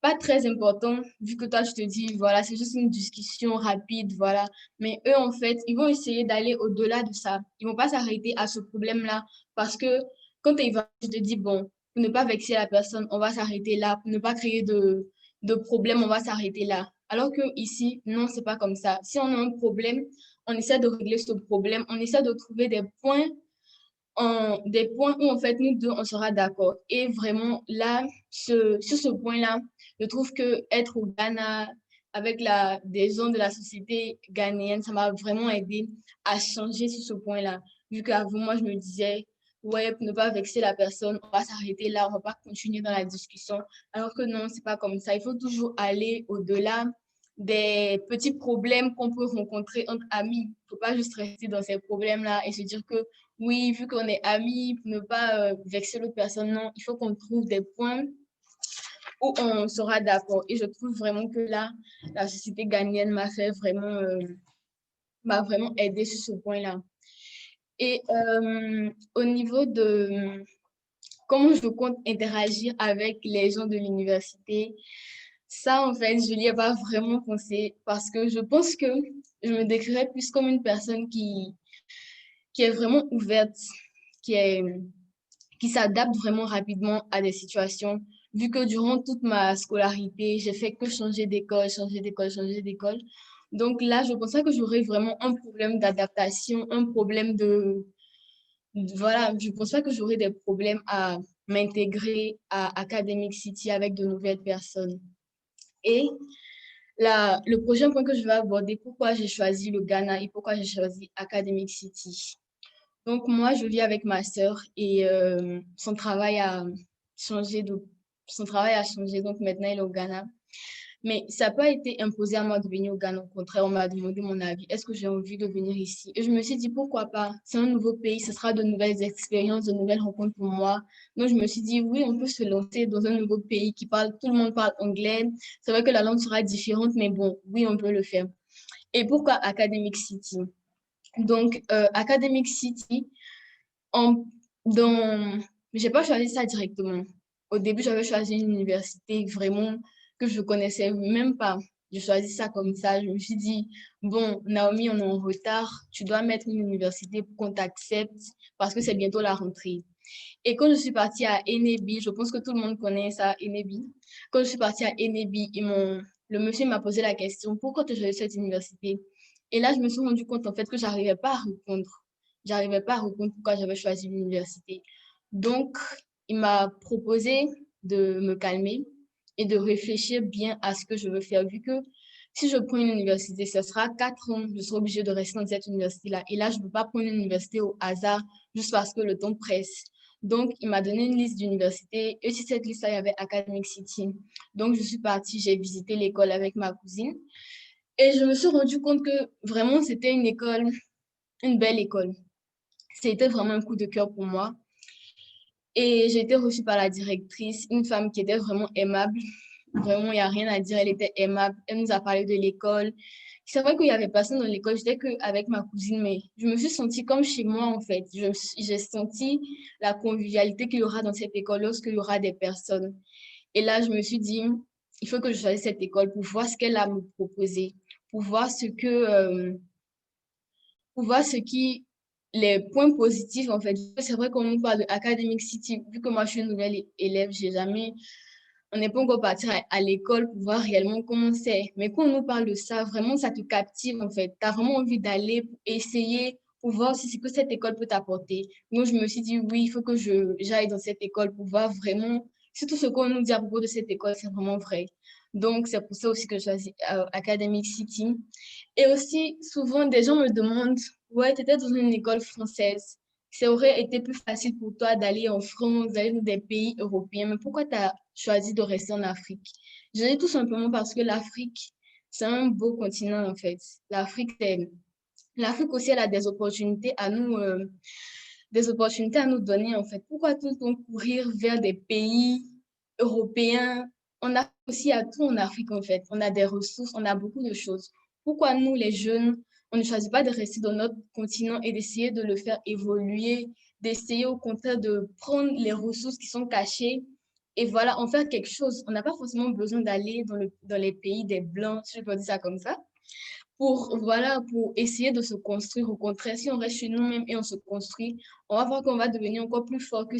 pas très important, vu que toi, tu te dis, voilà, c'est juste une discussion rapide, voilà. Mais eux, en fait, ils vont essayer d'aller au-delà de ça. Ils vont pas s'arrêter à ce problème-là parce que quand tu vas, tu te dis, bon, pour ne pas vexer la personne, on va s'arrêter là. Pour ne pas créer de problème, on va s'arrêter là. Alors que ici, non, c'est pas comme ça. Si on a un problème, on essaie de régler ce problème, on essaie de trouver des points où en fait nous deux on sera d'accord. Et vraiment là, sur ce point-là, je trouve que être au Ghana avec des gens de la société ghanéenne, ça m'a vraiment aidé à changer sur ce point-là. Vu qu'avant moi je me disais, ouais, pour ne pas vexer la personne, on va s'arrêter là, on va pas continuer dans la discussion. Alors que non, c'est pas comme ça. Il faut toujours aller au-delà des petits problèmes qu'on peut rencontrer entre amis. Il ne faut pas juste rester dans ces problèmes-là et se dire que oui, vu qu'on est amis, pour ne pas vexer l'autre personne, non, il faut qu'on trouve des points où on sera d'accord. Et je trouve vraiment que là, la société ghanéenne m'a vraiment aidé sur ce point-là. Et au niveau de comment je compte interagir avec les gens de l'université, ça, en fait, je n'y ai pas vraiment pensé parce que je pense que je me décrirais plus comme une personne qui est vraiment ouverte, qui s'adapte vraiment rapidement à des situations. Vu que durant toute ma scolarité, j'ai fait que changer d'école, changer d'école, changer d'école. Donc là, je pensais que j'aurais vraiment un problème d'adaptation, un problème voilà, je pense pas que j'aurais des problèmes à m'intégrer à Academic City avec de nouvelles personnes. Et le prochain point que je vais aborder, pourquoi j'ai choisi le Ghana et pourquoi j'ai choisi Academic City. Donc, moi, je vis avec ma sœur et changé. Son travail a changé, donc maintenant, elle est au Ghana. Mais ça n'a pas été imposé à moi de venir au Ghana. Au contraire, on m'a demandé mon avis. Est-ce que j'ai envie de venir ici? Et je me suis dit, pourquoi pas? C'est un nouveau pays, ce sera de nouvelles expériences, de nouvelles rencontres pour moi. Donc, je me suis dit, oui, on peut se lancer dans un nouveau pays tout le monde parle anglais. C'est vrai que la langue sera différente, mais bon, oui, on peut le faire. Et pourquoi Academic City? Donc, Academic City, j'ai pas choisi ça directement. Au début, j'avais choisi une université vraiment que je connaissais même pas. J'ai choisi ça comme ça. Je me suis dit, bon, Naomi, on est en retard. Tu dois mettre une université pour qu'on t'accepte parce que c'est bientôt la rentrée. Et quand je suis partie à Enebi, je pense que tout le monde connaît ça, Enebi. Quand je suis partie à Enebi, le monsieur m'a posé la question, pourquoi tu as choisi cette université? Et là, je me suis rendu compte en fait que j'arrivais pas à répondre. J'arrivais pas à répondre pourquoi j'avais choisi l'université. Donc, il m'a proposé de me calmer et de réfléchir bien à ce que je veux faire, vu que si je prends une université, ce sera 4 ans, je serai obligée de rester dans cette université-là. Et là, je ne peux pas prendre une université au hasard juste parce que le temps presse. Donc, il m'a donné une liste d'universités et sur cette liste-là, il y avait Academic City. Donc, je suis partie, j'ai visité l'école avec ma cousine et je me suis rendu compte que vraiment, c'était une belle école. C'était vraiment un coup de cœur pour moi. Et j'ai été reçue par la directrice, une femme qui était vraiment aimable. Vraiment, il n'y a rien à dire, elle était aimable. Elle nous a parlé de l'école, C'est vrai qu'il y avait personne dans l'école, j'étais qu'avec ma cousine, mais je me suis sentie comme chez moi, en fait. J'ai senti la convivialité qu'il y aura dans cette école lorsqu'il y aura des personnes. Et là, je me suis dit, il faut que je choisisse cette école pour voir ce qu'elle a à me proposer, pour voir pour voir ce qui, les points positifs, en fait. C'est vrai qu'on nous parle de Academic City, vu que moi, je suis une nouvelle élève, on n'est pas encore parti à l'école pour voir réellement comment c'est. Mais quand on nous parle de ça, vraiment, ça te captive, en fait. Tu as vraiment envie d'aller pour essayer, pour voir si c'est que cette école peut t'apporter. Donc, je me suis dit, oui, il faut que j'aille dans cette école pour voir vraiment si tout ce qu'on nous dit à propos de cette école, c'est vraiment vrai. Donc, c'est pour ça aussi que je choisis Academic City. Et aussi, souvent, des gens me demandent, ouais, tu étais dans une école française. Ça aurait été plus facile pour toi d'aller en France, d'aller dans des pays européens, mais pourquoi tu as choisi de rester en Afrique? Je dis tout simplement parce que l'Afrique, c'est un beau continent, en fait. L'Afrique aussi, elle a des opportunités à nous donner, en fait. Pourquoi tout le temps courir vers des pays européens? On a aussi à tout en Afrique, en fait. On a des ressources, on a beaucoup de choses. Pourquoi nous, les jeunes, on ne choisit pas de rester dans notre continent et d'essayer de le faire évoluer, d'essayer au contraire de prendre les ressources qui sont cachées et voilà, en faire quelque chose. On n'a pas forcément besoin d'aller dans les pays des Blancs, si je peux dire ça comme ça, voilà, pour essayer de se construire. Au contraire, si on reste chez nous-mêmes et on se construit, on va voir qu'on va devenir encore plus fort que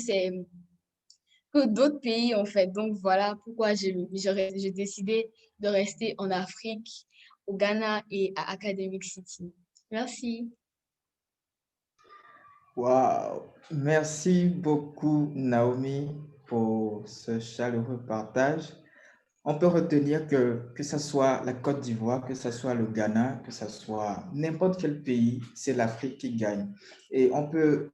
d'autres pays, en fait. Donc, voilà pourquoi j'ai décidé de rester en Afrique, au Ghana et à Academic City. Merci. Wow! Merci beaucoup, Naomi, pour ce chaleureux partage. On peut retenir que ce soit la Côte d'Ivoire, que ce soit le Ghana, que ce soit n'importe quel pays, c'est l'Afrique qui gagne. Et on peut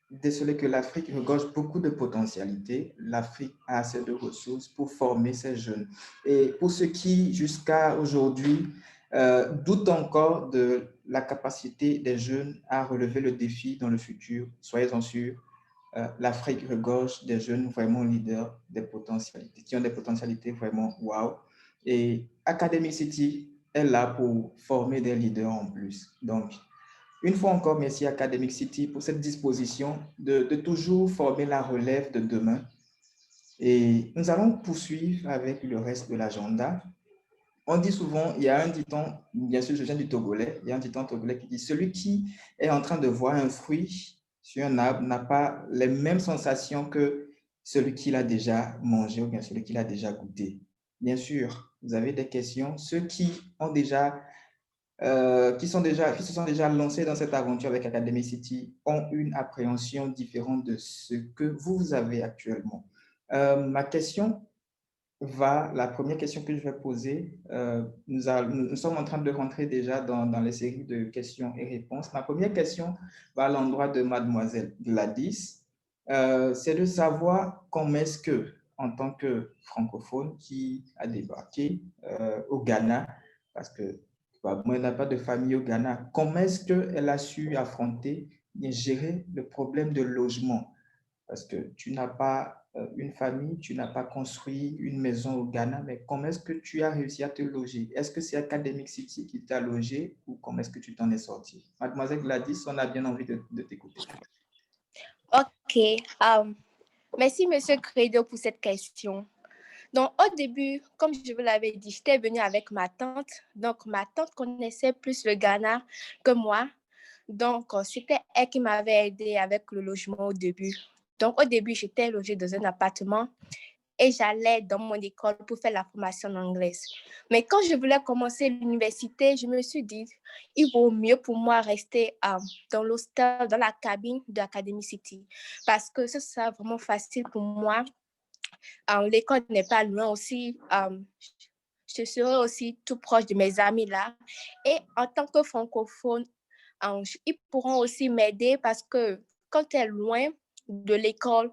déceler que l'Afrique regorge beaucoup de potentialités. L'Afrique a assez de ressources pour former ces jeunes. Et pour ceux qui, jusqu'à aujourd'hui, doutent encore de la capacité des jeunes à relever le défi dans le futur, soyez-en sûrs, l'Afrique regorge des jeunes vraiment leaders, des potentialités, qui ont des potentialités vraiment wow. Et Academic City est là pour former des leaders en plus. Donc, une fois encore, merci Academic City pour cette disposition de toujours former la relève de demain. Et nous allons poursuivre avec le reste de l'agenda. On dit souvent, il y a un dicton, bien sûr, je viens du Togolais, il y a un dicton togolais qui dit « Celui qui est en train de voir un fruit sur un arbre n'a pas les mêmes sensations que celui qui l'a déjà mangé ou bien celui qui l'a déjà goûté. » Bien sûr, vous avez des questions. Ceux qui ont déjà, qui se sont déjà lancés dans cette aventure avec Academic City ont une appréhension différente de ce que vous avez actuellement. Ma question la première question que je vais poser, nous sommes en train de rentrer déjà dans les séries de questions et réponses. Ma première question va à l'endroit de mademoiselle Gladys. C'est de savoir comment est-ce que, en tant que francophone qui a débarqué au Ghana, parce que moi, elle n'a pas de famille au Ghana, comment est-ce qu'elle a su affronter et gérer le problème de logement? Parce que tu n'as pas une famille, tu n'as pas construit une maison au Ghana, mais comment est-ce que tu as réussi à te loger? Est-ce que c'est Academic City qui t'a logé ou comment est-ce que tu t'en es sorti? Mademoiselle Gladys, on a bien envie de t'écouter. OK. Merci, Monsieur Credo, pour cette question. Donc, au début, comme je vous l'avais dit, j'étais venue avec ma tante. Donc, ma tante connaissait plus le Ghana que moi. Donc, c'était elle qui m'avait aidée avec le logement au début. Donc, au début, j'étais logée dans un appartement et j'allais dans mon école pour faire la formation en anglais. Mais quand je voulais commencer l'université, je me suis dit, il vaut mieux pour moi rester dans l'hostel, dans la cabine de Academic City, parce que ce sera vraiment facile pour moi. L'école n'est pas loin aussi. Je serai aussi tout proche de mes amis là. Et en tant que francophone, ils pourront aussi m'aider parce que quand tu es loin de l'école,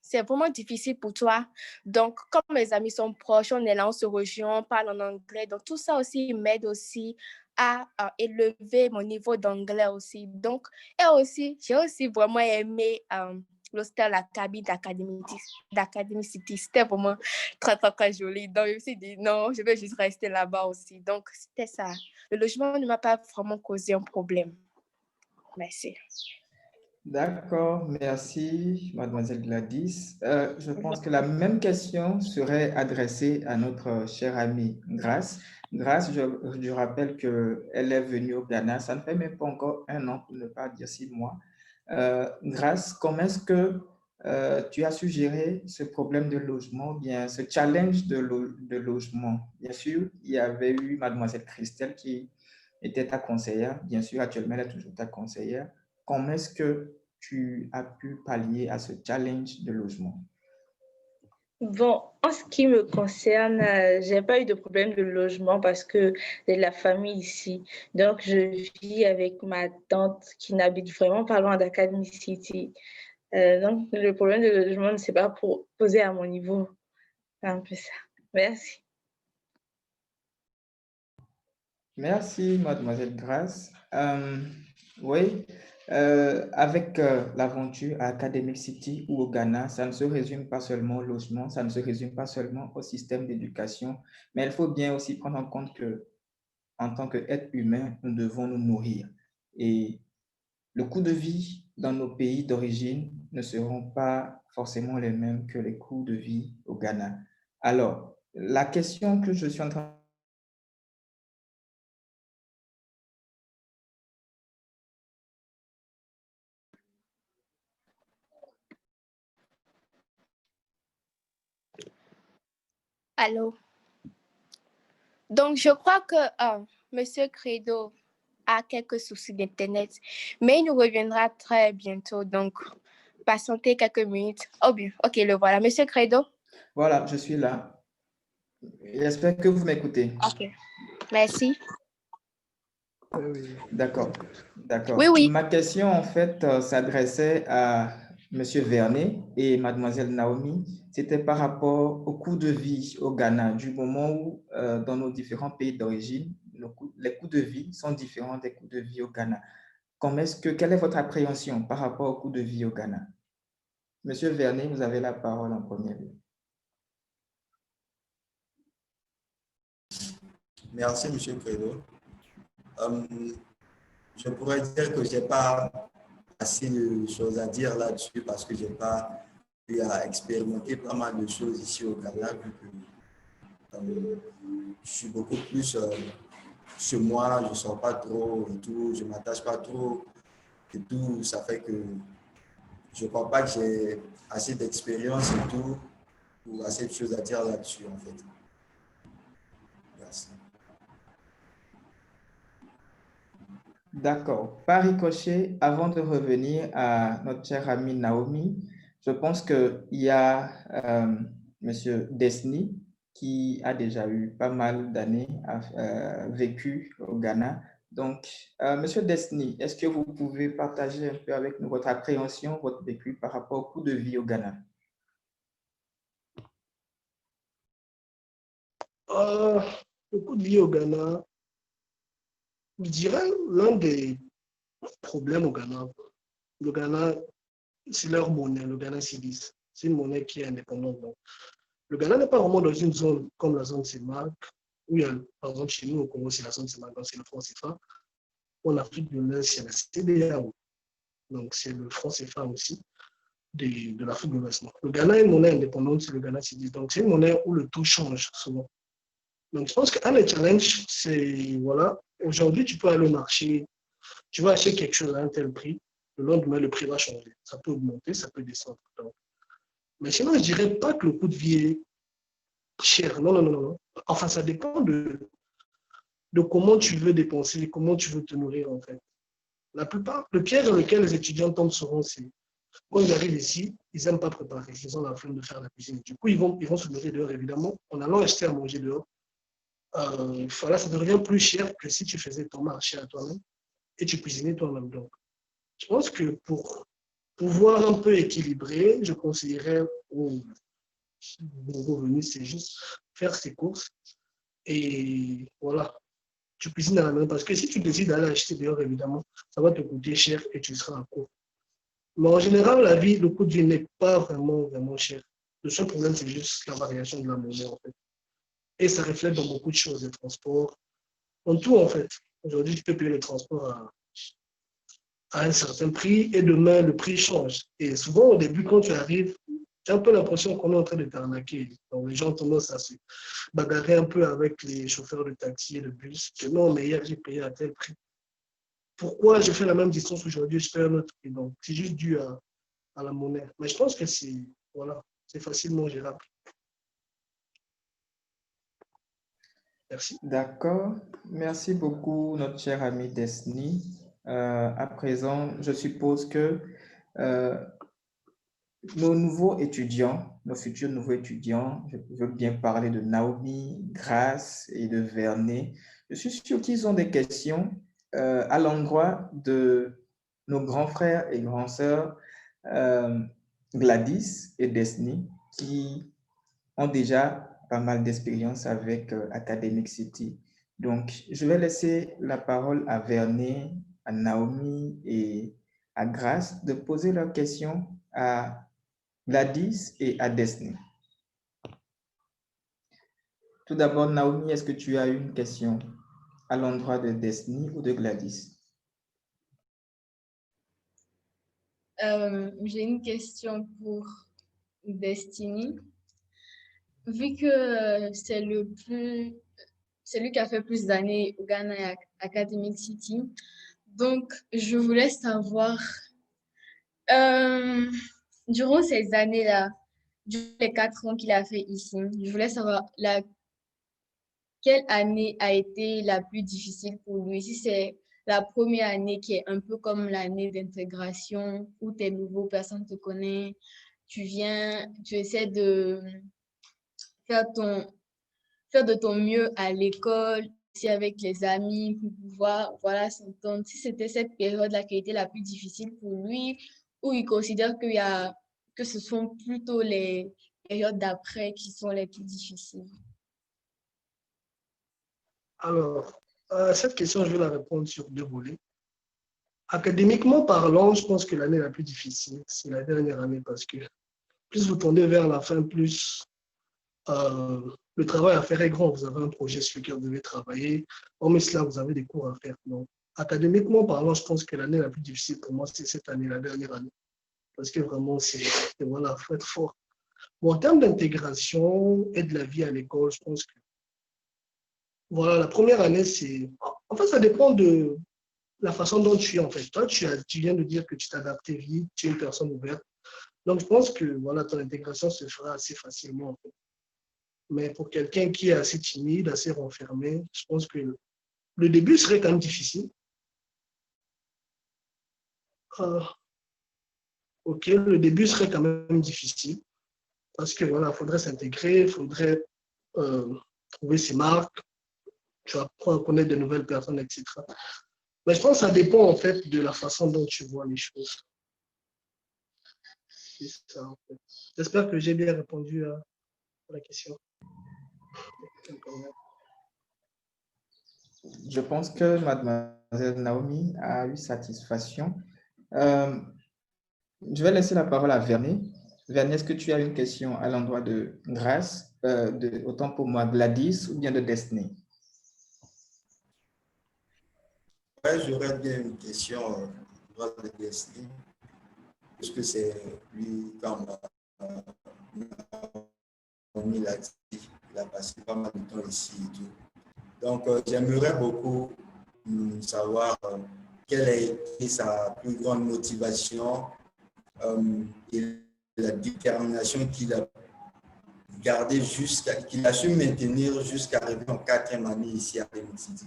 c'est vraiment difficile pour toi. Donc, comme mes amis sont proches, on est là, on se rejoint, on parle en anglais. Donc, tout ça aussi m'aide aussi à élever mon niveau d'anglais aussi. Donc, et aussi, j'ai aussi vraiment aimé l'hostel Akabi d'Academy City. C'était vraiment très, très, très joli. Donc, je me suis dit, non, je vais juste rester là-bas aussi. Donc, c'était ça. Le logement ne m'a pas vraiment causé un problème. Merci. D'accord, merci, mademoiselle Gladys. Je pense que la même question serait adressée à notre chère amie Grace. Grace, je rappelle qu'elle est venue au Ghana, ça ne fait même pas encore 1 an, pour ne pas dire 6 mois. Grace, comment est-ce que tu as suggéré ce problème de logement, bien ce challenge de logement? Bien sûr, il y avait eu mademoiselle Christelle qui était ta conseillère. Bien sûr, actuellement, elle est toujours ta conseillère. Comment est-ce que tu as pu pallier à ce challenge de logement? Bon, en ce qui me concerne, je n'ai pas eu de problème de logement parce que j'ai de la famille ici. Donc, je vis avec ma tante qui n'habite vraiment pas loin d'Academy City. Donc, le problème de logement ne s'est pas posé à mon niveau. C'est un peu ça. Merci. Merci, mademoiselle Grace. Oui, avec l'aventure à Academic City ou au Ghana, ça ne se résume pas seulement au logement, ça ne se résume pas seulement au système d'éducation, mais il faut bien aussi prendre en compte que, en tant qu'être humain, nous devons nous nourrir. Et le coût de vie dans nos pays d'origine ne seront pas forcément les mêmes que les coûts de vie au Ghana. Alors, la question que je suis en train Allô? Donc, je crois que Monsieur Credo a quelques soucis d'Internet, mais il nous reviendra très bientôt. Donc, patientez quelques minutes. Oh bien, ok, le voilà. Monsieur Credo? Voilà, je suis là. J'espère que vous m'écoutez. Ok, merci. D'accord, d'accord. Oui, oui. Ma question, en fait, s'adressait à Monsieur Vernet et Mademoiselle Naomi. C'était par rapport au coût de vie au Ghana, du moment où, dans nos différents pays d'origine, les coûts de vie sont différents des coûts de vie au Ghana. Quelle est votre appréhension par rapport au coût de vie au Ghana? Monsieur Vernet, vous avez la parole en premier lieu. Merci, M. Credo. Je pourrais dire que je n'ai pas assez de choses à dire là-dessus parce que je n'ai pas eu à expérimenter pas mal de choses ici au Ghana, vu que je suis beaucoup plus chez moi, je ne sors pas trop et tout, je ne m'attache pas trop et tout. Ça fait que je ne crois pas que j'ai assez d'expérience et tout ou assez de choses à dire là-dessus, en fait. Merci. D'accord. Par ricochet, avant de revenir à notre chère amie Naomi, je pense qu'il y a Monsieur Desni qui a déjà eu pas mal d'années vécu au Ghana. Donc, Monsieur Desni, est-ce que vous pouvez partager un peu avec nous votre appréhension, votre vécu par rapport au coût de vie au Ghana? Le coût de vie au Ghana, je dirais l'un des problèmes au Ghana. Le Ghana, c'est leur monnaie, le Ghana cedis. C'est une monnaie qui est indépendante. Donc, le Ghana n'est pas vraiment dans une zone comme la zone CEMAC, où il y a, par exemple, chez nous au Congo, c'est la zone CEMAC, donc c'est le franc CFA. En Afrique de l'Est, c'est la CEDEAO. Donc, c'est le franc CFA aussi de l'Afrique de l'Ouest. Le Ghana est une monnaie indépendante, c'est le Ghana cedis. Donc, c'est une monnaie où le taux change souvent. Donc, je pense qu'un des challenges, c'est, voilà, aujourd'hui, tu peux aller au marché, tu vas acheter quelque chose à un tel prix, le lendemain, le prix va changer. Ça peut augmenter, ça peut descendre. Donc, mais sinon, je ne dirais pas que le coût de vie est cher. Non, non, non, non. Enfin, ça dépend de comment tu veux dépenser, comment tu veux te nourrir, en fait. La plupart, le piège dans lequel les étudiants tombent souvent, c'est quand ils arrivent ici, ils n'aiment pas préparer. Ils ont la flemme de faire la cuisine. Du coup, ils vont se nourrir dehors, évidemment, en allant acheter à manger dehors. Voilà, ça devient plus cher que si tu faisais ton marché à toi-même et tu cuisinais toi-même. Donc, je pense que pour pouvoir un peu équilibrer, je conseillerais aux revenus, c'est juste faire ses courses et voilà, tu cuisines à la main. Parce que si tu décides d'aller acheter dehors, évidemment, ça va te coûter cher et tu seras à court. Mais en général, la vie, le coût de vie n'est pas vraiment cher. Le seul problème, c'est juste la variation de la monnaie, en fait. Et ça reflète dans beaucoup de choses, les transports, en tout, en fait. Aujourd'hui, tu peux payer le transport à un certain prix et demain, le prix change. Et souvent, au début, quand tu arrives, j'ai un peu l'impression qu'on est en train de t'arnaquer. Donc, les gens commencent à se bagarrer un peu avec les chauffeurs de taxi et de bus. Que non, mais hier, j'ai payé à tel prix. Pourquoi je fais la même distance aujourd'hui, je fais un autre prix? Donc, c'est juste dû à la monnaie. Mais je pense que voilà, c'est facilement gérable. Merci. D'accord. Merci beaucoup, notre cher ami Desni. À présent, je suppose que euh, nos nouveaux étudiants, nos futurs nouveaux étudiants, je veux bien parler de Naomi, Grace et de Vernet. Je suis sûr qu'ils ont des questions à l'endroit de nos grands frères et grandes sœurs Gladys et Desni, qui ont déjà pas mal d'expérience avec Academic City. Donc, je vais laisser la parole à Vernet, à Naomi et à Grace de poser leurs questions à Gladys et à Desni. Tout d'abord, Naomi, est-ce que tu as une question à l'endroit de Desni ou de Gladys? J'ai une question pour Destiny. Vu que c'est lui qui a fait plus d'années au Ghana et à Academic City, donc je voulais savoir, euh, durant ces années-là, durant les 4 ans qu'il a fait ici, je voulais savoir quelle année a été la plus difficile pour lui? Si c'est la première année qui est un peu comme l'année d'intégration où tes nouveaux personnes te connaissent, tu viens, tu essaies de faire faire de ton mieux à l'école, aussi avec les amis pour pouvoir, voilà, s'entendre. Si c'était cette période-là qui a été la plus difficile pour lui, ou il considère que ce sont plutôt les périodes d'après qui sont les plus difficiles. Alors, à cette question, je vais la répondre sur deux volets. Académiquement parlant, je pense que l'année la plus difficile, c'est la dernière année parce que plus vous tendez vers la fin, plus le travail à faire est grand. Vous avez un projet sur lequel vous devez travailler. Hormis cela, vous avez des cours à faire. Donc, académiquement parlant, je pense que l'année la plus difficile pour moi, c'est cette année, la dernière année. Parce que vraiment, voilà, il faut être fort. Bon, en termes d'intégration et de la vie à l'école, je pense que voilà, la première année, c'est. En fait, ça dépend de la façon dont tu es, en fait. Toi, tu viens de dire que tu t'adaptes vite, tu es une personne ouverte. Donc, je pense que voilà, ton intégration se fera assez facilement, en fait. Mais pour quelqu'un qui est assez timide, assez renfermé, je pense que le début serait quand même difficile. Ok, le début serait quand même difficile parce que voilà, il faudrait s'intégrer, il faudrait trouver ses marques, tu apprends à connaître de nouvelles personnes, etc. Mais je pense que ça dépend en fait de la façon dont tu vois les choses. C'est ça, en fait. J'espère que j'ai bien répondu à la question. Je pense que mademoiselle Naomi a eu satisfaction. Je vais laisser la parole à Vernet. Vernet, est-ce que tu as une question à l'endroit de Grace, autant pour moi Gladys ou bien de Destiny? Ouais, j'aurais bien une question à l'endroit de Destiny, puisque c'est lui, comme il a dit, il a passé pas mal de temps ici et tout. Donc, j'aimerais beaucoup savoir quelle a été sa plus grande motivation et la détermination qu'il a gardée qu'il a su maintenir jusqu'à arriver en 4e année ici à Academic City.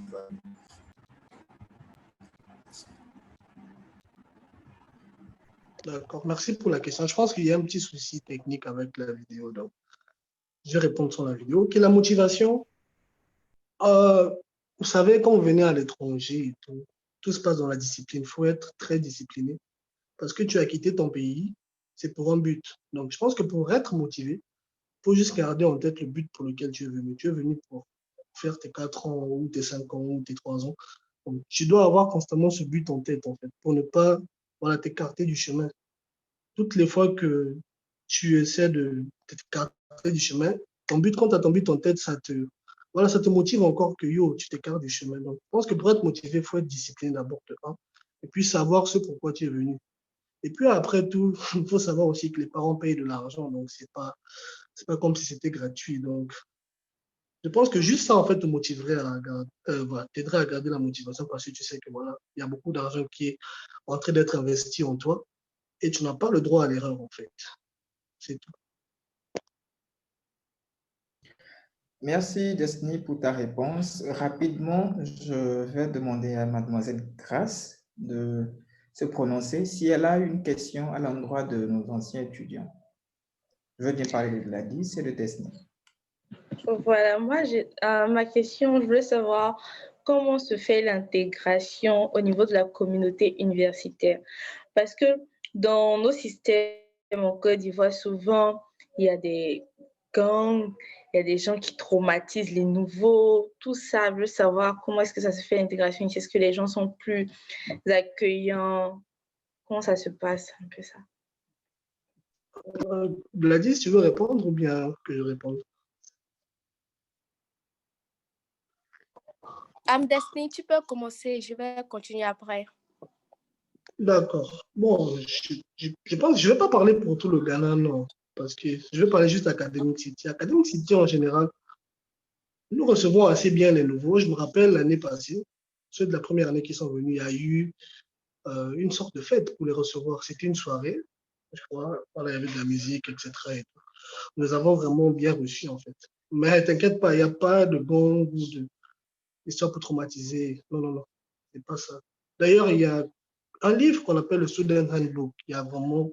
D'accord, merci pour la question. Je pense qu'il y a un petit souci technique avec la vidéo, donc je vais répondre sur la vidéo. Quelle est la motivation? Vous savez, quand vous venez à l'étranger et tout se passe dans la discipline. Il faut être très discipliné parce que tu as quitté ton pays, c'est pour un but. Donc, je pense que pour être motivé, il faut juste garder en tête le but pour lequel tu es venu. Tu es venu pour faire tes 4 ans ou tes 5 ans ou tes 3 ans. Donc, tu dois avoir constamment ce but en tête, en fait, pour ne pas voilà, t'écarter du chemin. toutes les fois que tu essaies de t'écarter du chemin, ton but, quand tu as ton but en tête, voilà, ça te motive encore que yo, tu t'écartes du chemin. Donc, je pense que pour être motivé, il faut être discipliné d'abord de un, et puis savoir ce pourquoi tu es venu. Et puis après tout, il faut savoir aussi que les parents payent de l'argent, donc c'est pas comme si c'était gratuit. Donc, je pense que juste ça, en fait, te motiverait voilà, t'aiderait à garder la motivation parce que tu sais que voilà, il y a beaucoup d'argent qui est en train d'être investi en toi et tu n'as pas le droit à l'erreur, en fait. C'est tout. Merci, Destiny, pour ta réponse. Rapidement, je vais demander à Mademoiselle Grace de se prononcer si elle a une question à l'endroit de nos anciens étudiants. Je veux bien parler de Gladys et de Destiny. Voilà, moi, ma question, je voulais savoir comment se fait l'intégration au niveau de la communauté universitaire. Parce que dans nos systèmes en Côte d'Ivoire, souvent, il y a des gangs, il y a des gens qui traumatisent les nouveaux, tout ça. Je veux savoir comment est-ce que ça se fait l'intégration ici. Est-ce que les gens sont plus accueillants? Comment ça se passe, un peu ça? Gladys, tu veux répondre ou bien que je réponde? Destiny, tu peux commencer, je vais continuer après. D'accord. Bon, je pense, je ne vais pas parler pour tout le Ghana, non, parce que je vais parler juste d'Academic City. Academic City, en général, nous recevons assez bien les nouveaux. Je me rappelle l'année passée, ceux de la première année qui sont venus, il y a eu une sorte de fête pour les recevoir. C'était une soirée, je crois, voilà, il y avait de la musique, etc. Et tout. Nous avons vraiment bien reçus, en fait. Mais t'inquiète pas, il n'y a pas de bon goût d'histoire pour traumatiser. Non, non, non, c'est pas ça. D'ailleurs, il y a un livre qu'on appelle le Student Handbook. Il y a vraiment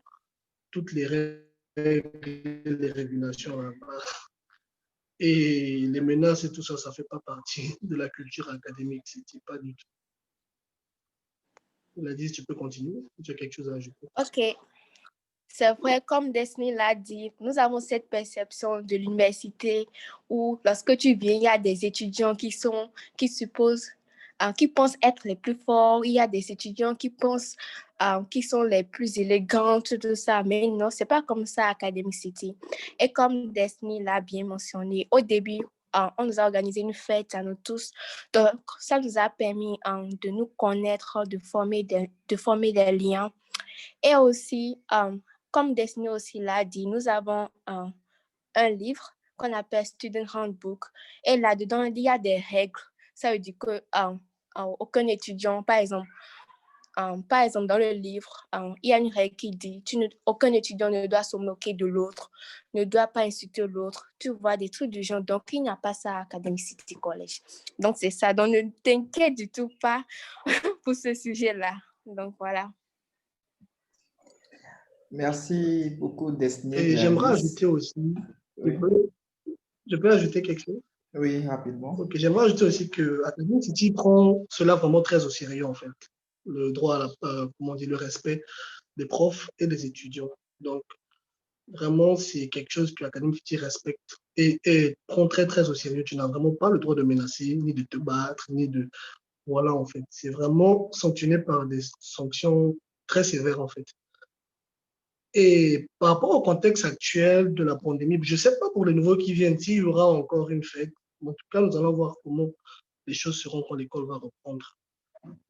toutes les règles, les régulations là-bas. Et les menaces et tout ça, ça ne fait pas partie de la culture académique. C'était pas du tout. Gladys, tu peux continuer. Tu as quelque chose à ajouter? OK. C'est vrai, comme Destiny l'a dit, nous avons cette perception de l'université où lorsque tu viens, il y a des étudiants qui supposent, qui pensent être les plus forts. Il y a des étudiants qui pensent qui sont les plus élégantes, tout ça. Mais non, c'est pas comme ça à Academic City. Et comme Destiny l'a bien mentionné, au début, on nous a organisé une fête à nous tous. Donc, ça nous a permis de nous connaître, de former des liens. Et aussi, comme Destiny aussi l'a dit, nous avons un livre qu'on appelle Student Handbook. Et là-dedans, il y a des règles. Ça veut dire que aucun étudiant, par exemple, dans le livre, il y a une règle qui dit aucun étudiant ne doit se moquer de l'autre, ne doit pas insulter l'autre. Tu vois, des trucs du genre. Donc, il n'y a pas ça à Academic City College. Donc, c'est ça. Donc, ne t'inquiète du tout pas pour ce sujet-là. Donc, voilà. Merci beaucoup, Destiny et Et j'aimerais Gladys. ajouter aussi, Oui, je peux ajouter quelque chose? oui, rapidement. Ok, j'aimerais ajouter aussi que Academic City prend cela vraiment très au sérieux, en fait. Le droit à comment dire, le respect des profs et des étudiants. Donc, vraiment, c'est quelque chose que l'Académie City respecte et prend très, très au sérieux. Tu n'as vraiment pas le droit de menacer, ni de te battre, ni de... Voilà, en fait. C'est vraiment sanctionné par des sanctions très sévères, en fait. Et par rapport au contexte actuel de la pandémie, je ne sais pas pour les nouveaux qui viennent s'il y aura encore une fête. En tout cas, nous allons voir comment les choses seront quand l'école va reprendre.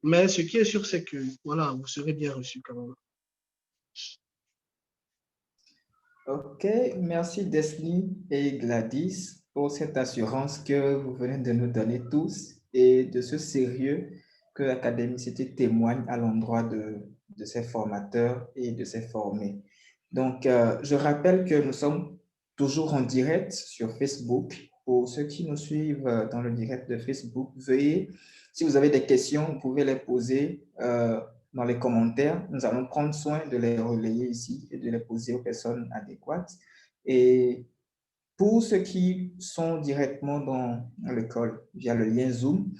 Mais ce qui est sûr, c'est que voilà, vous serez bien reçus quand même. Ok, merci Destiny et Gladys pour cette assurance que vous venez de nous donner tous et de ce sérieux que l'Académicité témoigne à l'endroit de ses formateurs et de ses formés. Donc, je rappelle que nous sommes toujours en direct sur Facebook. Pour ceux qui nous suivent dans le direct de Facebook, veuillez, si vous avez des questions, vous pouvez les poser dans les commentaires. Nous allons prendre soin de les relayer ici et de les poser aux personnes adéquates. Et pour ceux qui sont directement dans l'école via le lien Zoom,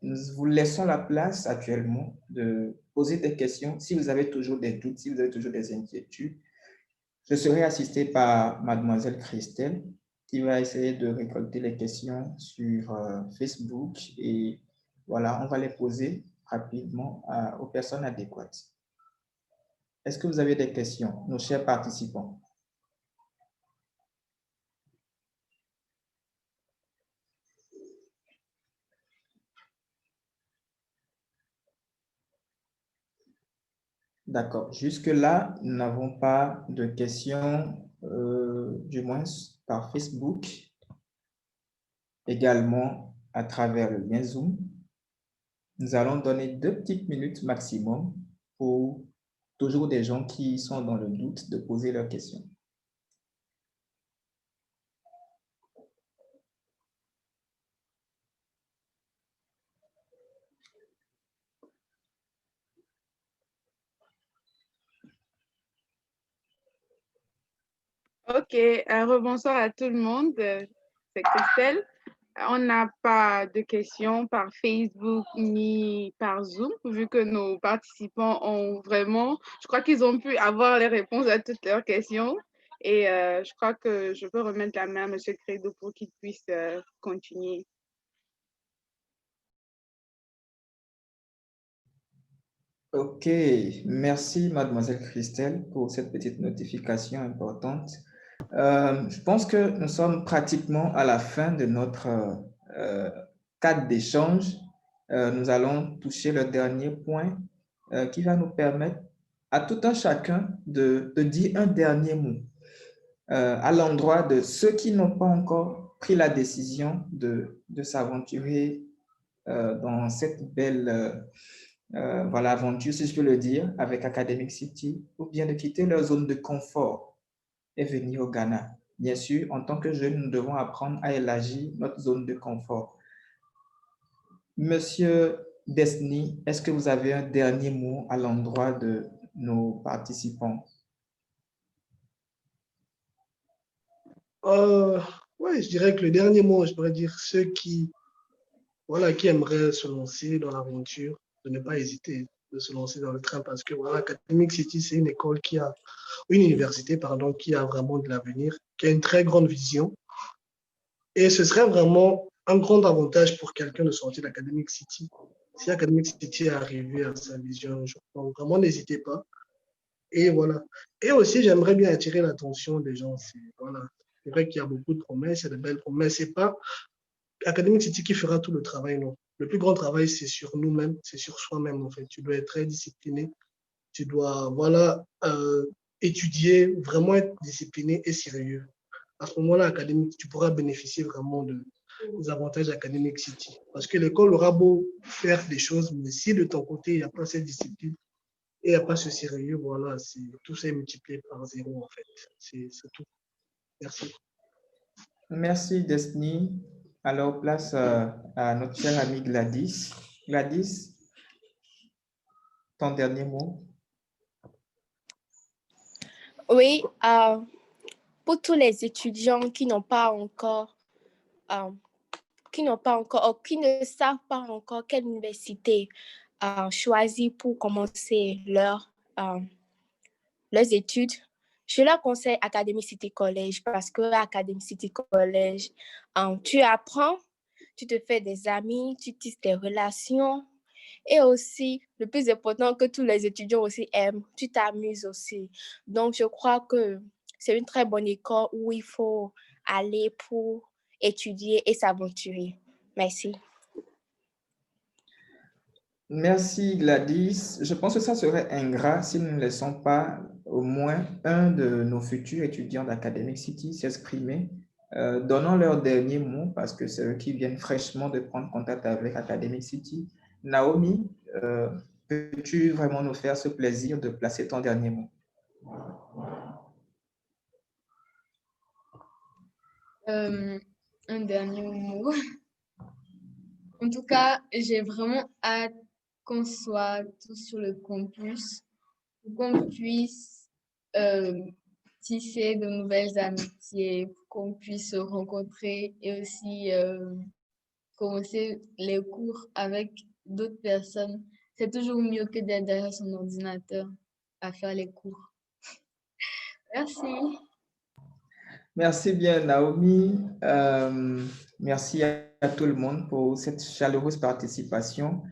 nous vous laissons la place actuellement de poser des questions. Si vous avez toujours des doutes, si vous avez toujours des inquiétudes, je serai assisté par Mademoiselle Christelle qui va essayer de récolter les questions sur Facebook et voilà, on va les poser rapidement aux personnes adéquates. Est-ce que vous avez des questions, nos chers participants? D'accord. Jusque-là, nous n'avons pas de questions, du moins par Facebook, également à travers le lien Zoom. Nous allons donner 2 petites minutes maximum pour toujours des gens qui sont dans le doute de poser leurs questions. Ok, rebonsoir à tout le monde. C'est Christelle. On n'a pas de questions par Facebook ni par Zoom, vu que nos participants ont vraiment, je crois qu'ils ont pu avoir les réponses à toutes leurs questions. Et je crois que je peux remettre la main à M. Credo pour qu'il puisse continuer. Ok, merci Mademoiselle Christelle pour cette petite notification importante. Je pense que nous sommes pratiquement à la fin de notre cadre d'échange. Nous allons toucher le dernier point qui va nous permettre à tout un chacun de dire un dernier mot à l'endroit de ceux qui n'ont pas encore pris la décision de s'aventurer dans cette belle voilà, aventure, si je peux le dire, avec Academic City, ou bien de quitter leur zone de confort et venir au Ghana. Bien sûr, en tant que jeunes, nous devons apprendre à élargir notre zone de confort. Monsieur Desni, est-ce que vous avez un dernier mot à l'endroit de nos participants? Ouais, je dirais que le dernier mot, je pourrais dire ceux qui, voilà, qui aimeraient se lancer dans l'aventure, de ne pas hésiter de se lancer dans le train parce que voilà, Academic City, c'est une école qui a, une université, pardon, qui a vraiment de l'avenir, qui a une très grande vision. Et ce serait vraiment un grand avantage pour quelqu'un de sortir d'Academic City. Si Academic City est arrivé à sa vision, donc vraiment n'hésitez pas. Et voilà. Et aussi, j'aimerais bien attirer l'attention des gens. Voilà. C'est vrai qu'il y a beaucoup de promesses, il y a de belles promesses. Ce n'est pas Academic City qui fera tout le travail, non. Le plus grand travail, c'est sur nous-mêmes, c'est sur soi-même, en fait. Tu dois être très discipliné. Tu dois, voilà, étudier, vraiment être discipliné et sérieux. À ce moment-là, académique, tu pourras bénéficier vraiment des avantages d'Academic City. Parce que l'école aura beau faire des choses, mais si de ton côté, il n'y a pas cette discipline et il n'y a pas ce sérieux, voilà, tout ça est multiplié par 0 en fait. C'est tout. Merci. Merci, Desni. Alors, place à notre chère amie Gladys. Gladys, ton dernier mot? Oui, pour tous les étudiants qui n'ont pas encore, qui ne savent pas encore quelle université choisir pour commencer leurs études, je leur conseille Academic City College parce que Academic City College, tu apprends, tu te fais des amis, tu tisses des relations et aussi, le plus important que tous les étudiants aussi aiment, tu t'amuses aussi. Donc, je crois que c'est une très bonne école où il faut aller pour étudier et s'aventurer. Merci. Merci Gladys. Je pense que ça serait ingrat si nous ne laissons pas au moins un de nos futurs étudiants d'Academic City s'exprimer. Donnons leur dernier mot parce que c'est eux qui viennent fraîchement de prendre contact avec Academic City. Naomi, peux-tu vraiment nous faire ce plaisir de placer ton dernier mot? Un dernier mot. En tout cas, j'ai vraiment hâte qu'on soit tous sur le campus pour qu'on puisse tisser de nouvelles amitiés, qu'on puisse se rencontrer et aussi commencer les cours avec d'autres personnes. C'est toujours mieux que d'être derrière son ordinateur à faire les cours. Merci. Merci bien, Naomi. Merci à tout le monde pour cette chaleureuse participation.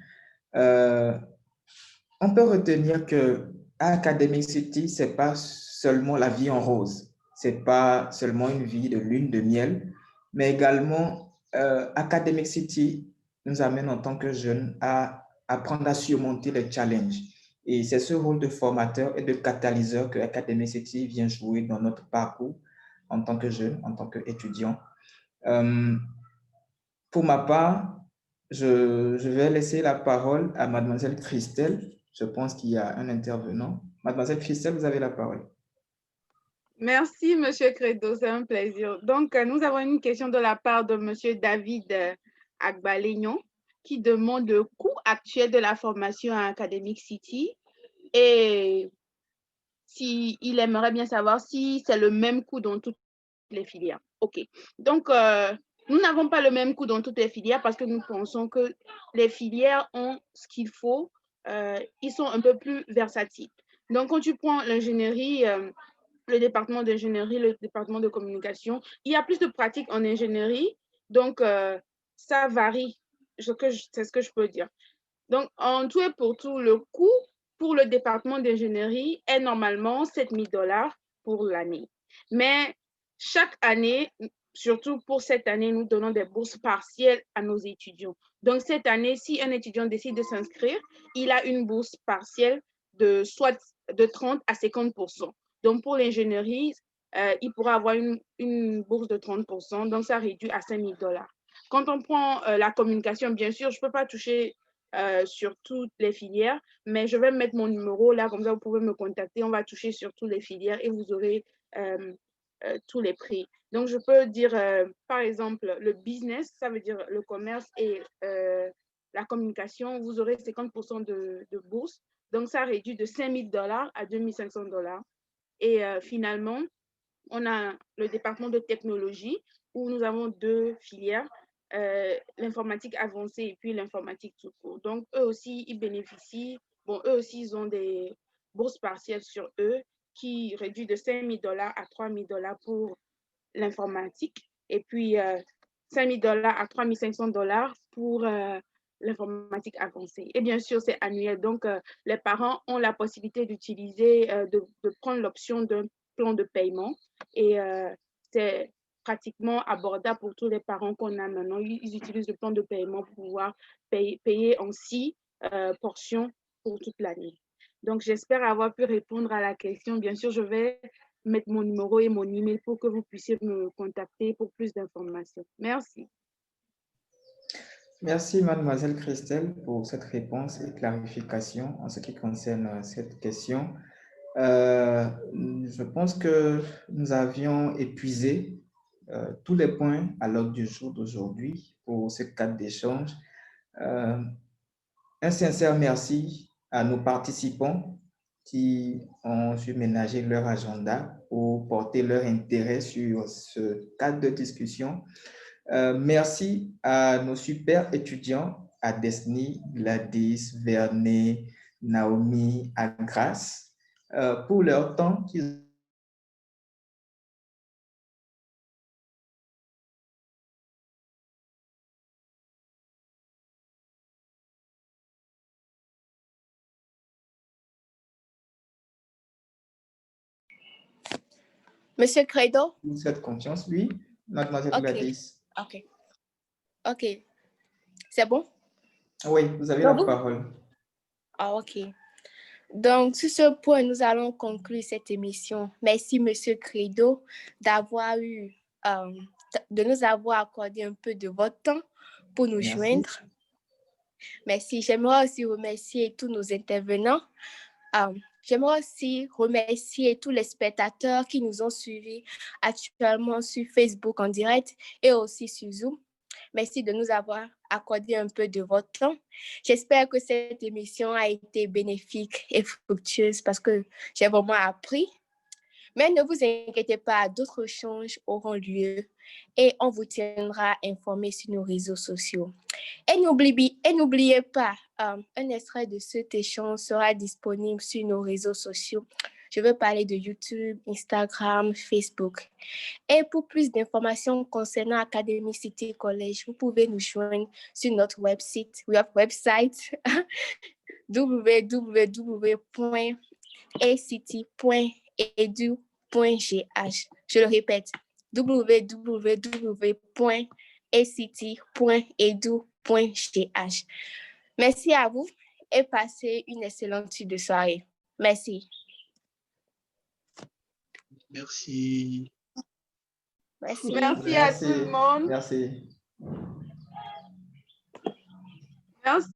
On peut retenir que à Academic City, ce n'est pas seulement la vie en rose, ce n'est pas seulement une vie de lune de miel, mais également Academic City nous amène en tant que jeunes à apprendre à surmonter les challenges. Et c'est ce rôle de formateur et de catalyseur que Academic City vient jouer dans notre parcours en tant que jeune, en tant qu'étudiant. Pour ma part, je vais laisser la parole à Mademoiselle Christelle. Je pense qu'il y a un intervenant. Mademoiselle Christelle, vous avez la parole. Merci, Monsieur Credo, c'est un plaisir. Donc, nous avons une question de la part de Monsieur David Agbalignon qui demande le coût actuel de la formation à Academic City et il aimerait bien savoir si c'est le même coût dans toutes les filières. OK. Donc, nous n'avons pas le même coût dans toutes les filières parce que nous pensons que les filières ont ce qu'il faut. Ils sont un peu plus versatiles. Donc, quand tu prends l'ingénierie, le département d'ingénierie, le département de communication, il y a plus de pratiques en ingénierie. Donc, ça varie. C'est ce que je peux dire. Donc, en tout et pour tout, le coût pour le département d'ingénierie est normalement 7 000 $ pour l'année. Mais chaque année, surtout pour cette année, nous donnons des bourses partielles à nos étudiants. Donc, cette année, si un étudiant décide de s'inscrire, il a une bourse partielle de soit de 30 à 50%. Donc, pour l'ingénierie, il pourra avoir une bourse de 30%. Donc, ça réduit à 5 000 $. Quand on prend la communication, bien sûr, je ne peux pas toucher sur toutes les filières, mais je vais mettre mon numéro là, comme ça vous pouvez me contacter, on va toucher sur toutes les filières et vous aurez tous les prix. Donc, je peux dire, par exemple, le business, ça veut dire le commerce et la communication, vous aurez 50% de bourse. Donc, ça réduit de 5 000 $ à 2 500 $. Et finalement, on a le département de technologie où nous avons 2 filières, l'informatique avancée et puis l'informatique tout court. Donc, eux aussi, ils bénéficient, eux aussi, ils ont des bourses partielles sur eux qui réduisent de 5 000 $ à 3 000 $ pour l'informatique et puis 5 000 $ à 3 500 $ pour l'informatique avancée. Et bien sûr, c'est annuel. Donc, les parents ont la possibilité d'utiliser, de prendre l'option d'un plan de paiement et c'est pratiquement abordable pour tous les parents qu'on a maintenant. Ils utilisent le plan de paiement pour pouvoir payer en 6 portions pour toute l'année. Donc, j'espère avoir pu répondre à la question. Bien sûr, je vais mettre mon numéro et mon email pour que vous puissiez me contacter pour plus d'informations. Merci. Merci, Mademoiselle Christelle, pour cette réponse et clarification en ce qui concerne cette question. Je pense que nous avions épuisé tous les points à l'ordre du jour d'aujourd'hui pour ce cadre d'échange. Un sincère merci à nos participants qui ont su ménager leur agenda pour porter leur intérêt sur ce cadre de discussion. Merci à nos super étudiants, à Desni, Gladys, Vernet, Naomi, Agras, pour leur temps qu'ils Monsieur Credo? ont cette confiance, oui, Mademoiselle Gladys. OK. C'est bon? Oui, vous avez la parole. Ah, OK. Donc, sur ce point, nous allons conclure cette émission. Merci, Monsieur Credo, de nous avoir accordé un peu de votre temps pour nous joindre. Merci. J'aimerais aussi remercier tous nos intervenants. J'aimerais aussi remercier tous les spectateurs qui nous ont suivis actuellement sur Facebook en direct et aussi sur Zoom. Merci de nous avoir accordé un peu de votre temps. J'espère que cette émission a été bénéfique et fructueuse parce que j'ai vraiment appris. Mais ne vous inquiétez pas, d'autres échanges auront lieu et on vous tiendra informés sur nos réseaux sociaux. Et n'oubliez pas, un extrait de cet échange sera disponible sur nos réseaux sociaux. Je veux parler de YouTube, Instagram, Facebook. Et pour plus d'informations concernant Academic City College, vous pouvez nous joindre sur notre website www.academiccity.com. www.act.edu.gh. Je le répète, www.act.edu.gh. Merci à vous et passez une excellente suite de soirée. Merci. Merci. Merci. Merci à tout le monde. Merci. Merci.